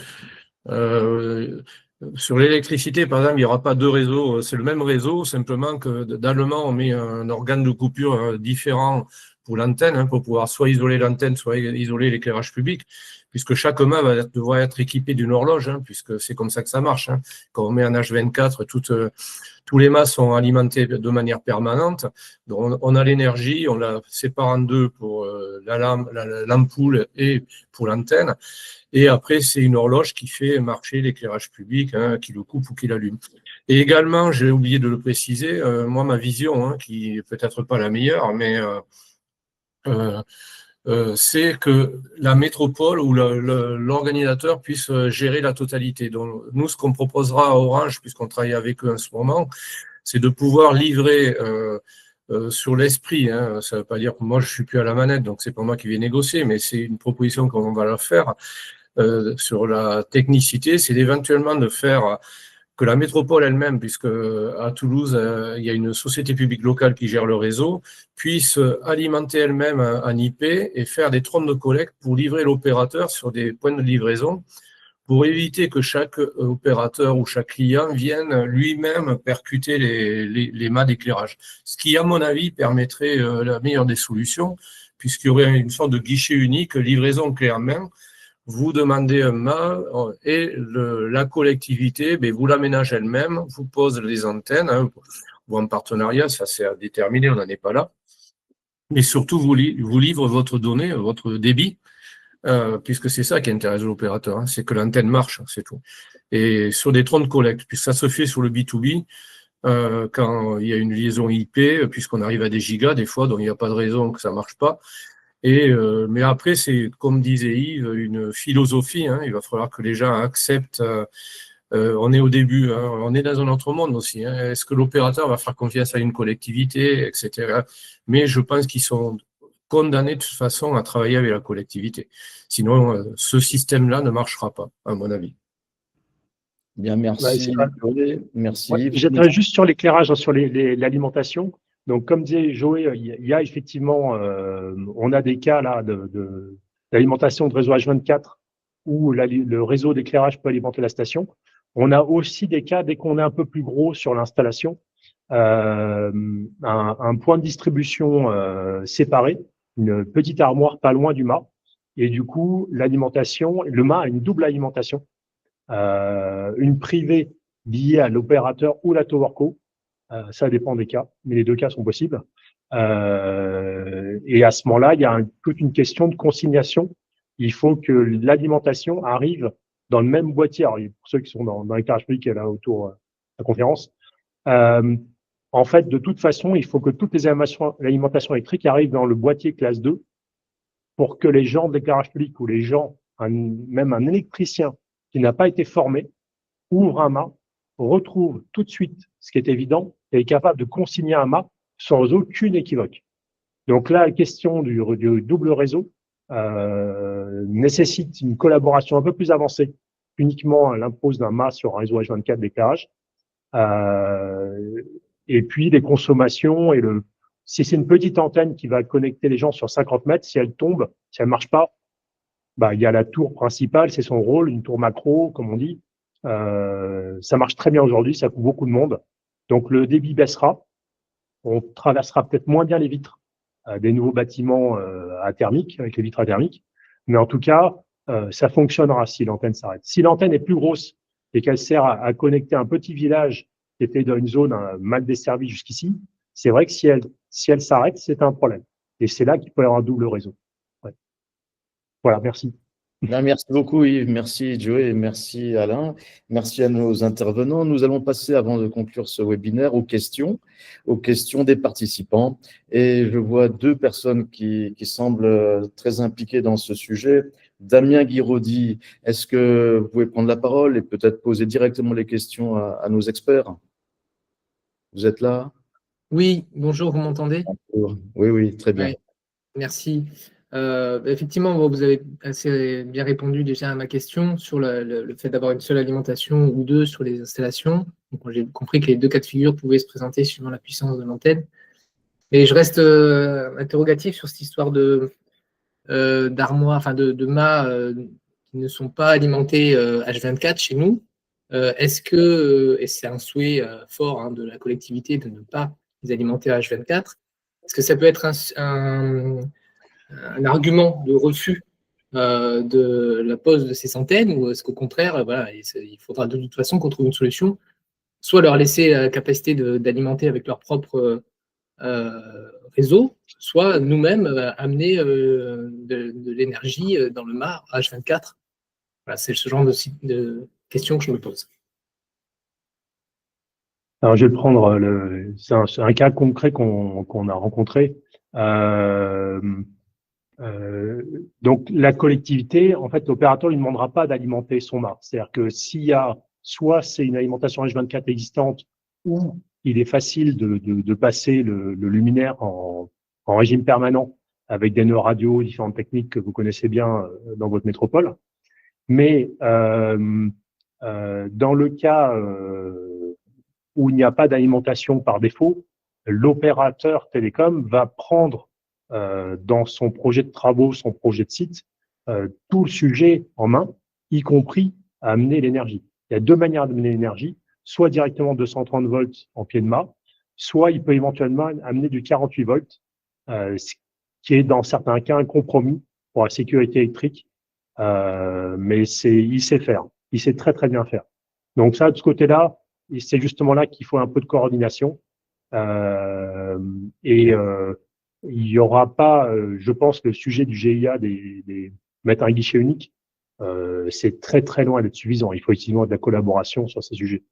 Sur l'électricité, par exemple, il n'y aura pas deux réseaux, c'est le même réseau, simplement que d'allemand, on met un organe de coupure différent pour l'antenne, hein, pour pouvoir soit isoler l'antenne, soit isoler l'éclairage public, puisque chaque mât va devoir être équipé d'une horloge, hein, puisque c'est comme ça que ça marche. Hein. Quand on met un H24, tous les mâts sont alimentés de manière permanente. Donc on a l'énergie, on la sépare en deux pour l'ampoule et pour l'antenne. Et après, c'est une horloge qui fait marcher l'éclairage public, hein, qui le coupe ou qui l'allume. Et également, j'ai oublié de le préciser, moi, ma vision, hein, qui n'est peut-être pas la meilleure, mais c'est que la métropole ou l'organisateur puisse gérer la totalité. Donc, nous, ce qu'on proposera à Orange, puisqu'on travaille avec eux en ce moment, c'est de pouvoir livrer sur l'esprit. Hein, ça ne veut pas dire que moi, je ne suis plus à la manette, donc c'est pas moi qui vais négocier, mais c'est une proposition qu'on va leur faire sur la technicité, c'est éventuellement de faire que la métropole elle-même, puisque à Toulouse, il y a une société publique locale qui gère le réseau, puisse alimenter elle-même un IP et faire des troncs de collecte pour livrer l'opérateur sur des points de livraison, pour éviter que chaque opérateur ou chaque client vienne lui-même percuter les mâts d'éclairage. Ce qui, à mon avis, permettrait la meilleure des solutions, puisqu'il y aurait une sorte de guichet unique, livraison clé en main. Vous demandez un mât et la collectivité, vous l'aménage elle-même, vous pose les antennes, hein, ou en partenariat, ça c'est à déterminer, on n'en est pas là. Mais surtout, vous livre votre donnée, votre débit, puisque c'est ça qui intéresse l'opérateur, hein, c'est que l'antenne marche, c'est tout. Et sur des troncs de collecte, puisque ça se fait sur le B2B, quand il y a une liaison IP, puisqu'on arrive à des gigas, des fois, donc il n'y a pas de raison que ça ne marche pas. Mais après, c'est, comme disait Yves, une philosophie. Hein, il va falloir que les gens acceptent. On est au début, hein, on est dans un autre monde aussi. Hein, est-ce que l'opérateur va faire confiance à une collectivité, etc. Mais je pense qu'ils sont condamnés de toute façon à travailler avec la collectivité. Sinon, ce système-là ne marchera pas, à mon avis. Bien, merci. Merci. Ouais, j'aimerais juste sur l'éclairage, sur l'alimentation. Donc, comme disait Joël, il y a effectivement, on a des cas là d'alimentation de réseau H24 où le réseau d'éclairage peut alimenter la station. On a aussi des cas, dès qu'on est un peu plus gros sur l'installation, un point de distribution séparé, une petite armoire pas loin du mât. Et du coup, l'alimentation, le mât a une double alimentation, une privée lié à l'opérateur ou la towerco. Ça dépend des cas, mais les deux cas sont possibles. Et à ce moment-là, il y a toute une question de consignation. Il faut que l'alimentation arrive dans le même boîtier. Alors, pour ceux qui sont dans l'éclairage public et là autour de la conférence, en fait, de toute façon, il faut que toutes les alimentations électriques arrivent dans le boîtier classe 2 pour que les gens de l'éclairage public ou les gens, même un électricien qui n'a pas été formé, ouvre un mât, retrouve tout de suite ce qui est évident et est capable de consigner un mât sans aucune équivoque. Donc là, la question du double réseau nécessite une collaboration un peu plus avancée, uniquement l'impose d'un mât sur un réseau H24 d'éclairage. Et puis les consommations et si c'est une petite antenne qui va connecter les gens sur 50 mètres, si elle tombe, si elle marche pas, bah il y a la tour principale, c'est son rôle, une tour macro, comme on dit. Ça marche très bien aujourd'hui, ça couvre beaucoup de monde. Donc le débit baissera, on traversera peut-être moins bien les vitres des nouveaux bâtiments athermiques, avec les vitres athermiques, mais en tout cas, ça fonctionnera si l'antenne s'arrête. Si l'antenne est plus grosse et qu'elle sert à connecter un petit village qui était dans une zone mal desservie jusqu'ici, c'est vrai que si elle s'arrête, c'est un problème. Et c'est là qu'il peut y avoir un double réseau. Ouais. Voilà, merci. Bien, merci beaucoup Yves, merci Joey et merci Alain. Merci à nos intervenants. Nous allons passer, avant de conclure ce webinaire, aux questions des participants. Et je vois deux personnes qui semblent très impliquées dans ce sujet. Damien Guiraudy, est-ce que vous pouvez prendre la parole et peut-être poser directement les questions à nos experts? Vous êtes là? Oui, bonjour, vous m'entendez? Oui, très bien. Ouais, merci. Effectivement, vous avez assez bien répondu déjà à ma question sur le fait d'avoir une seule alimentation ou deux sur les installations. Donc, j'ai compris que les deux cas de figure pouvaient se présenter suivant la puissance de l'antenne. Mais je reste interrogatif sur cette histoire d'armoires, enfin de mâts qui ne sont pas alimentés H24 chez nous. Est-ce que, et c'est un souhait fort de la collectivité de ne pas les alimenter à H24, est-ce que ça peut être un argument de refus de la pose de ces antennes, ou est-ce qu'au contraire, voilà, il faudra de toute façon qu'on trouve une solution, soit leur laisser la capacité d'alimenter avec leur propre réseau, soit nous-mêmes amener de l'énergie dans le mât H24. Voilà, c'est ce genre de questions que je me pose. Alors, je vais prendre c'est un cas concret qu'on a rencontré. Donc, la collectivité, en fait, l'opérateur ne demandera pas d'alimenter son mât. C'est-à-dire que s'il y a, soit c'est une alimentation H24 existante, ou il est facile de passer le luminaire en régime permanent avec des nœuds radio, différentes techniques que vous connaissez bien dans votre métropole. Mais dans le cas où il n'y a pas d'alimentation par défaut, l'opérateur télécom va prendre dans son projet de travaux, son projet de site, tout le sujet en main, y compris à amener l'énergie. Il y a deux manières d'amener l'énergie, soit directement 230 volts en pied de mât, soit il peut éventuellement amener du 48 volts, ce qui est dans certains cas un compromis pour la sécurité électrique, mais il sait faire, il sait très très bien faire. Donc ça, de ce côté-là, c'est justement là qu'il faut un peu de coordination. Il y aura pas, je pense, le sujet du GIA mettre un guichet unique, c'est très très loin d'être suffisant. Il faut effectivement de la collaboration sur ces sujets.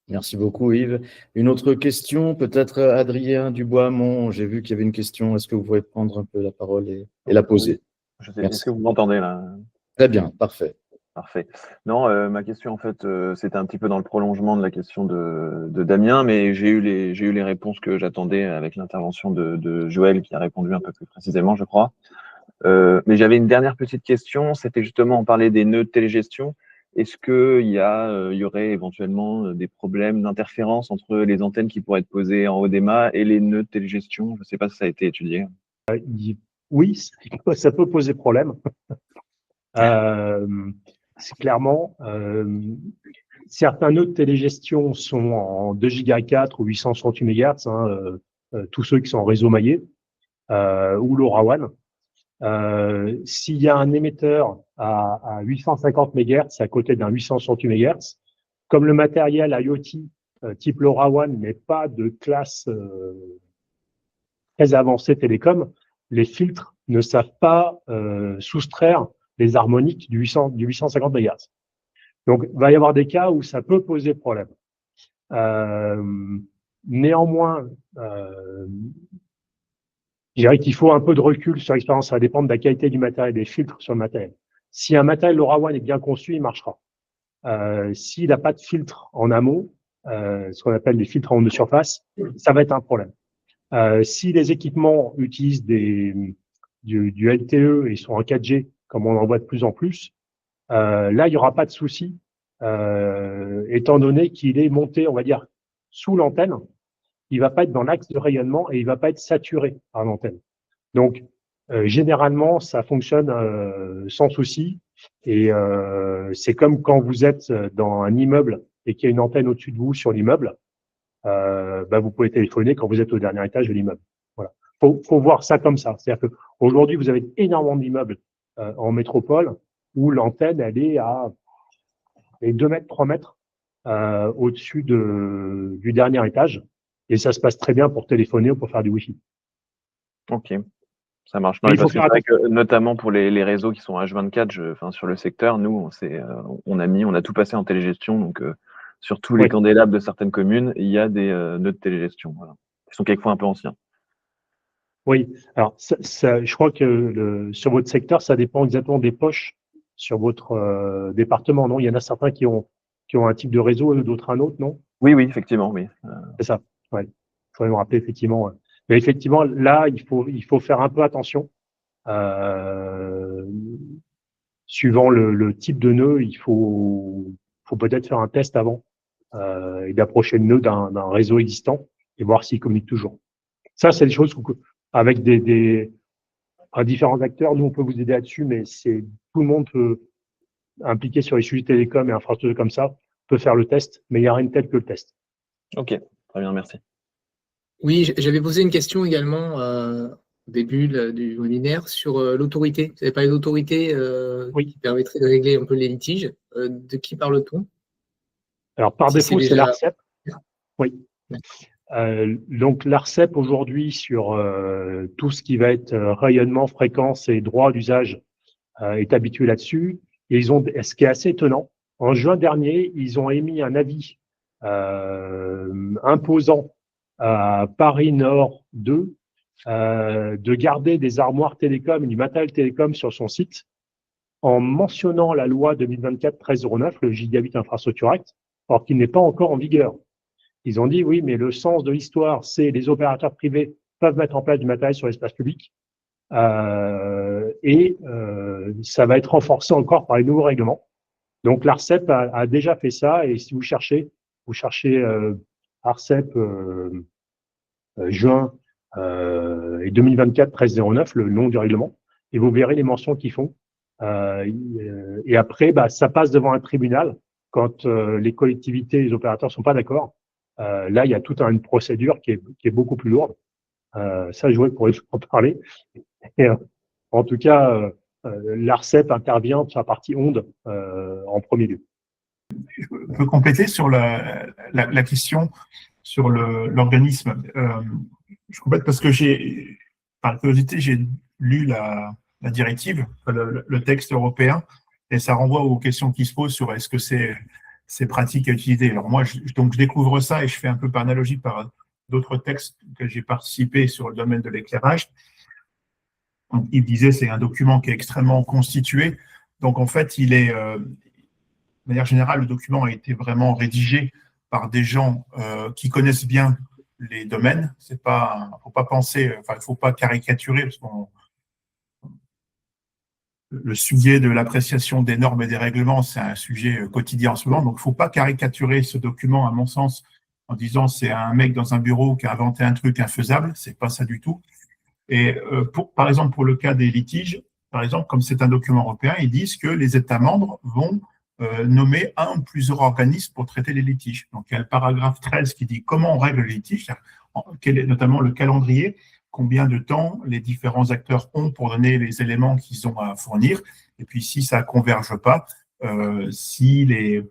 Merci beaucoup Yves. Une autre question, peut-être Adrien Dubois-Mont. J'ai vu qu'il y avait une question. Est-ce que vous pouvez prendre un peu la parole et la poser? Je sais, est-ce que vous m'entendez là? Très bien, parfait. Parfait. Non, ma question, en fait, c'était un petit peu dans le prolongement de la question de Damien, mais j'ai eu les réponses que j'attendais avec l'intervention de Joël, qui a répondu un peu plus précisément, je crois. Mais j'avais une dernière petite question, c'était justement, on parlait des nœuds de télégestion. Est-ce qu'il y aurait éventuellement des problèmes d'interférence entre les antennes qui pourraient être posées en haut des mâts et les nœuds de télégestion? Je ne sais pas si ça a été étudié. Oui, ça peut poser problème. C'est clairement, certains nœuds de télégestion sont en 2 GHz ou 868 MHz, tous ceux qui sont en réseau maillé, ou LoRaWAN. S'il y a un émetteur à 850 MHz à côté d'un 868 MHz. Comme le matériel IoT type LoRaWAN n'est pas de classe très avancée télécom, les filtres ne savent pas soustraire les harmoniques du 850 MHz. Donc, il va y avoir des cas où ça peut poser problème. Néanmoins, je dirais qu'il faut un peu de recul sur l'expérience. Ça va dépendre de la qualité du matériel, des filtres sur le matériel. Si un matériel LoRaWAN est bien conçu, il marchera. S'il n'a pas de filtre en amont, ce qu'on appelle des filtres à ondes de surface, ça va être un problème. Si les équipements utilisent du LTE et sont en 4G, comme on en voit de plus en plus, là, il n'y aura pas de souci, étant donné qu'il est monté, on va dire, sous l'antenne. Il va pas être dans l'axe de rayonnement et il va pas être saturé par l'antenne. Donc, généralement, ça fonctionne sans souci. Et c'est comme quand vous êtes dans un immeuble et qu'il y a une antenne au-dessus de vous sur l'immeuble, vous pouvez téléphoner quand vous êtes au dernier étage de l'immeuble. Voilà. Faut voir ça comme ça. C'est-à-dire que aujourd'hui, vous avez énormément d'immeubles en métropole où l'antenne, elle est à 2 mètres, 3 mètres au-dessus du dernier étage. Et ça se passe très bien pour téléphoner ou pour faire du Wi-Fi. Ok, ça marche. Non, parce que c'est vrai que notamment pour les réseaux qui sont H24, sur le secteur, nous, on a tout passé en télégestion. Donc, sur tous les candélabres de certaines communes, il y a des nœuds de télégestion, voilà, qui sont quelquefois un peu anciens. Oui, alors je crois que sur votre secteur, ça dépend exactement des poches sur votre département, non? Il y en a certains qui ont un type de réseau et d'autres un autre, non? Oui, effectivement, oui. C'est ça. Ouais. Il faudrait me rappeler effectivement. Mais effectivement, là, il faut faire un peu attention. Suivant le type de nœud, il faut peut-être faire un test avant et d'approcher le nœud d'un réseau existant et voir s'il communique toujours. Ça, c'est des choses avec différents acteurs, nous on peut vous aider là-dessus, mais tout le monde peut impliquer sur les sujets télécom et infrastructures comme ça peut faire le test, mais il n'y a rien de tel que le test. Ok, très bien, merci. Oui, j'avais posé une question également au début du webinaire sur l'autorité. Vous avez parlé d'autorité qui permettrait de régler un peu les litiges. De qui parle-t-on? Alors, par défaut, c'est l'ARCEP. Oui. Donc, l'ARCEP, aujourd'hui, sur tout ce qui va être rayonnement, fréquence et droit d'usage, est habitué là-dessus. Et ce qui est assez étonnant, en juin dernier, ils ont émis un avis imposant à Paris Nord 2 de garder des armoires télécom et du matériel télécom sur son site en mentionnant la loi 2024-1309, le Gigabit Infrastructure Act, or qu'il n'est pas encore en vigueur. Ils ont dit oui, mais le sens de l'histoire, c'est les opérateurs privés peuvent mettre en place du matériel sur l'espace public et ça va être renforcé encore par les nouveaux règlements. Donc l'ARCEP a déjà fait ça et si vous cherchez ARCEP juin et 2024-1309, le nom du règlement, et vous verrez les mentions qu'ils font. Et après, ça passe devant un tribunal quand les collectivités et les opérateurs sont pas d'accord. Là, il y a toute une procédure qui est beaucoup plus lourde. Ça, je pourrais en parler. Et, en tout cas, l'ARCEP intervient sur la partie onde en premier lieu. Je peux compléter sur la question sur l'organisme. Je complète parce que par curiosité, j'ai lu la directive, le texte européen, et ça renvoie aux questions qui se posent sur est-ce que c'est pratique à utiliser. Alors moi, je découvre ça et je fais un peu par analogie par d'autres textes que j'ai participé sur le domaine de l'éclairage. Il disait c'est un document qui est extrêmement constitué. Donc en fait, de manière générale, le document a été vraiment rédigé par des gens qui connaissent bien les domaines. Il ne faut pas caricaturer parce qu'on le sujet de l'appréciation des normes et des règlements, c'est un sujet quotidien en ce moment. Donc, il ne faut pas caricaturer ce document, à mon sens, en disant c'est un mec dans un bureau qui a inventé un truc infaisable. C'est pas ça du tout. Et par exemple, pour le cas des litiges, par exemple, comme c'est un document européen, ils disent que les États membres vont nommer un ou plusieurs organismes pour traiter les litiges. Donc, il y a le paragraphe 13 qui dit comment on règle les litiges, quel est notamment le calendrier, combien de temps les différents acteurs ont pour donner les éléments qu'ils ont à fournir. Et puis, si ça converge pas, si les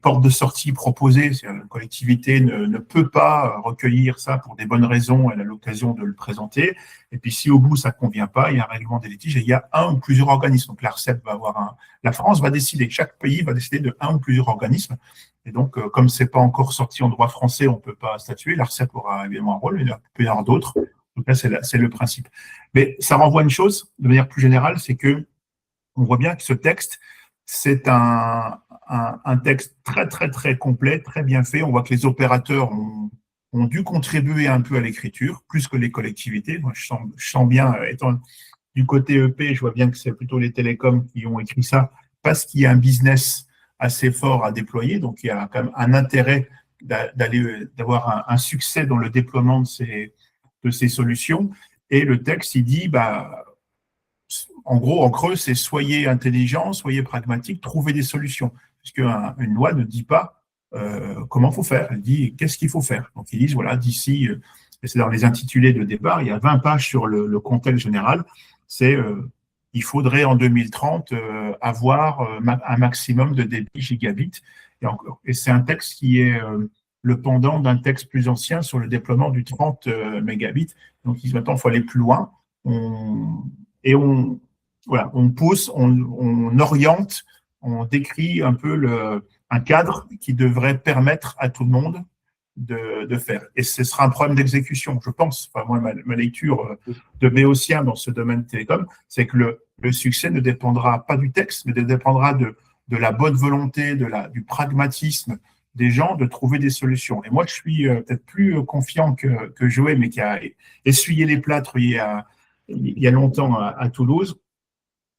portes de sortie proposées, si la collectivité ne peut pas recueillir ça pour des bonnes raisons, elle a l'occasion de le présenter. Et puis, si au bout ça ne convient pas, il y a un règlement des litiges et il y a un ou plusieurs organismes. Donc, l'ARCEP va avoir la France va décider, chaque pays va décider de un ou plusieurs organismes. Et donc, comme ce n'est pas encore sorti en droit français, on ne peut pas statuer. L'ARCEP aura évidemment un rôle, il peut y en avoir d'autres. Donc là, c'est le principe. Mais ça renvoie à une chose, de manière plus générale, c'est que on voit bien que ce texte, c'est un texte très, très, très complet, très bien fait. On voit que les opérateurs ont dû contribuer un peu à l'écriture, plus que les collectivités. Moi, je sens bien, étant du côté EP, je vois bien que c'est plutôt les télécoms qui ont écrit ça, parce qu'il y a un business assez fort à déployer. Donc, il y a quand même un intérêt d'avoir un succès dans le déploiement de ces solutions. Et le texte, il dit, en gros, en creux, c'est soyez intelligents, soyez pragmatiques, trouvez des solutions. Parce qu'une loi ne dit pas comment il faut faire, elle dit qu'est-ce qu'il faut faire. Donc, ils disent, voilà, d'ici, et c'est dans les intitulés de départ, il y a 20 pages sur le contexte général, c'est il faudrait en 2030 avoir un maximum de débit gigabit. Et c'est un texte qui est le pendant d'un texte plus ancien sur le déploiement du 30 mégabits. Donc, ils disent maintenant, il faut aller plus loin. On pousse, on oriente, on décrit un peu un cadre qui devrait permettre à tout le monde de faire. Et ce sera un problème d'exécution, je pense. Enfin, moi, ma lecture de Béotien dans ce domaine télécom, c'est que le succès ne dépendra pas du texte, mais dépendra de la bonne volonté, du pragmatisme des gens de trouver des solutions. Et moi, je suis peut-être plus confiant que Joël, mais qui a essuyé les plâtres il y a longtemps à Toulouse,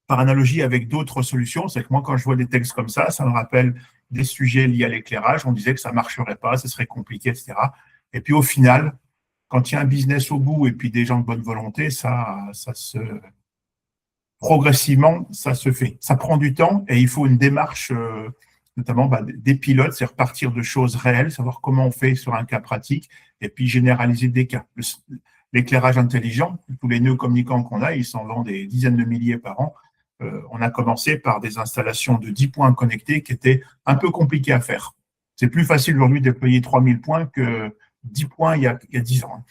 par analogie avec d'autres solutions. C'est que moi, quand je vois des textes comme ça me rappelle des sujets liés à l'éclairage. On disait que ça ne marcherait pas, ce serait compliqué, etc. Et puis au final, quand il y a un business au bout et puis des gens de bonne volonté, progressivement, ça se fait. Ça prend du temps et il faut une démarche, notamment des pilotes, c'est repartir de choses réelles, savoir comment on fait sur un cas pratique et puis généraliser des cas. L'éclairage intelligent, tous les nœuds communicants qu'on a, ils s'en vendent des dizaines de milliers par an. On a commencé par des installations de 10 points connectés qui étaient un peu compliquées à faire. C'est plus facile aujourd'hui de déployer 3000 points que 10 points il y a 10 ans.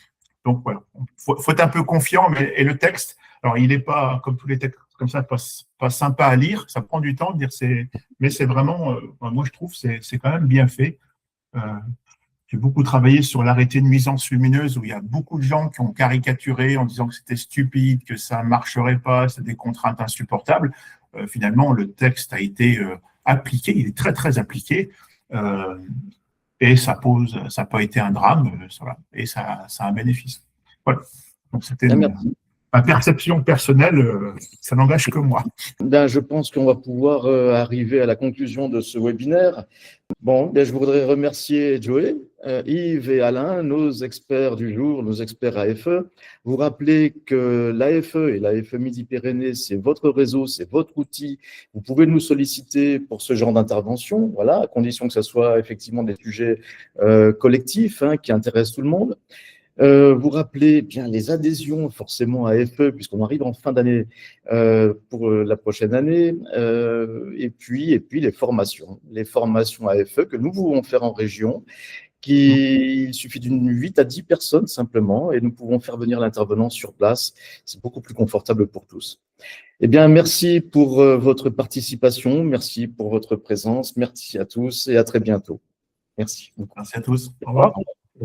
Donc voilà, faut être un peu confiant, et le texte, alors il n'est pas, comme tous les textes comme ça, pas sympa à lire, ça prend du temps de dire, mais c'est vraiment, moi je trouve, c'est quand même bien fait. J'ai beaucoup travaillé sur l'arrêté de nuisance lumineuse où il y a beaucoup de gens qui ont caricaturé en disant que c'était stupide, que ça ne marcherait pas, c'est des contraintes insupportables. Finalement, le texte a été appliqué, il est très, très appliqué. Et ça n'a pas été un drame, et ça a un bénéfice. Voilà. Donc, c'était ma perception personnelle, ça n'engage que moi. Je pense qu'on va pouvoir arriver à la conclusion de ce webinaire. Bon, je voudrais remercier Joël, Yves et Alain, nos experts du jour, nos experts AFE. Vous rappelez que l'AFE et l'AFE Midi-Pyrénées, c'est votre réseau, c'est votre outil. Vous pouvez nous solliciter pour ce genre d'intervention, voilà, à condition que ce soit effectivement des sujets collectifs qui intéressent tout le monde. Vous rappelez bien les adhésions forcément à AFE puisqu'on arrive en fin d'année pour la prochaine année et puis les formations AFE que nous pouvons faire en région. Il suffit d'une 8 à 10 personnes simplement et nous pouvons faire venir l'intervenant sur place. C'est beaucoup plus confortable pour tous. Eh bien, merci pour votre participation, merci pour votre présence, merci à tous et à très bientôt. Merci. Merci à tous. Au revoir.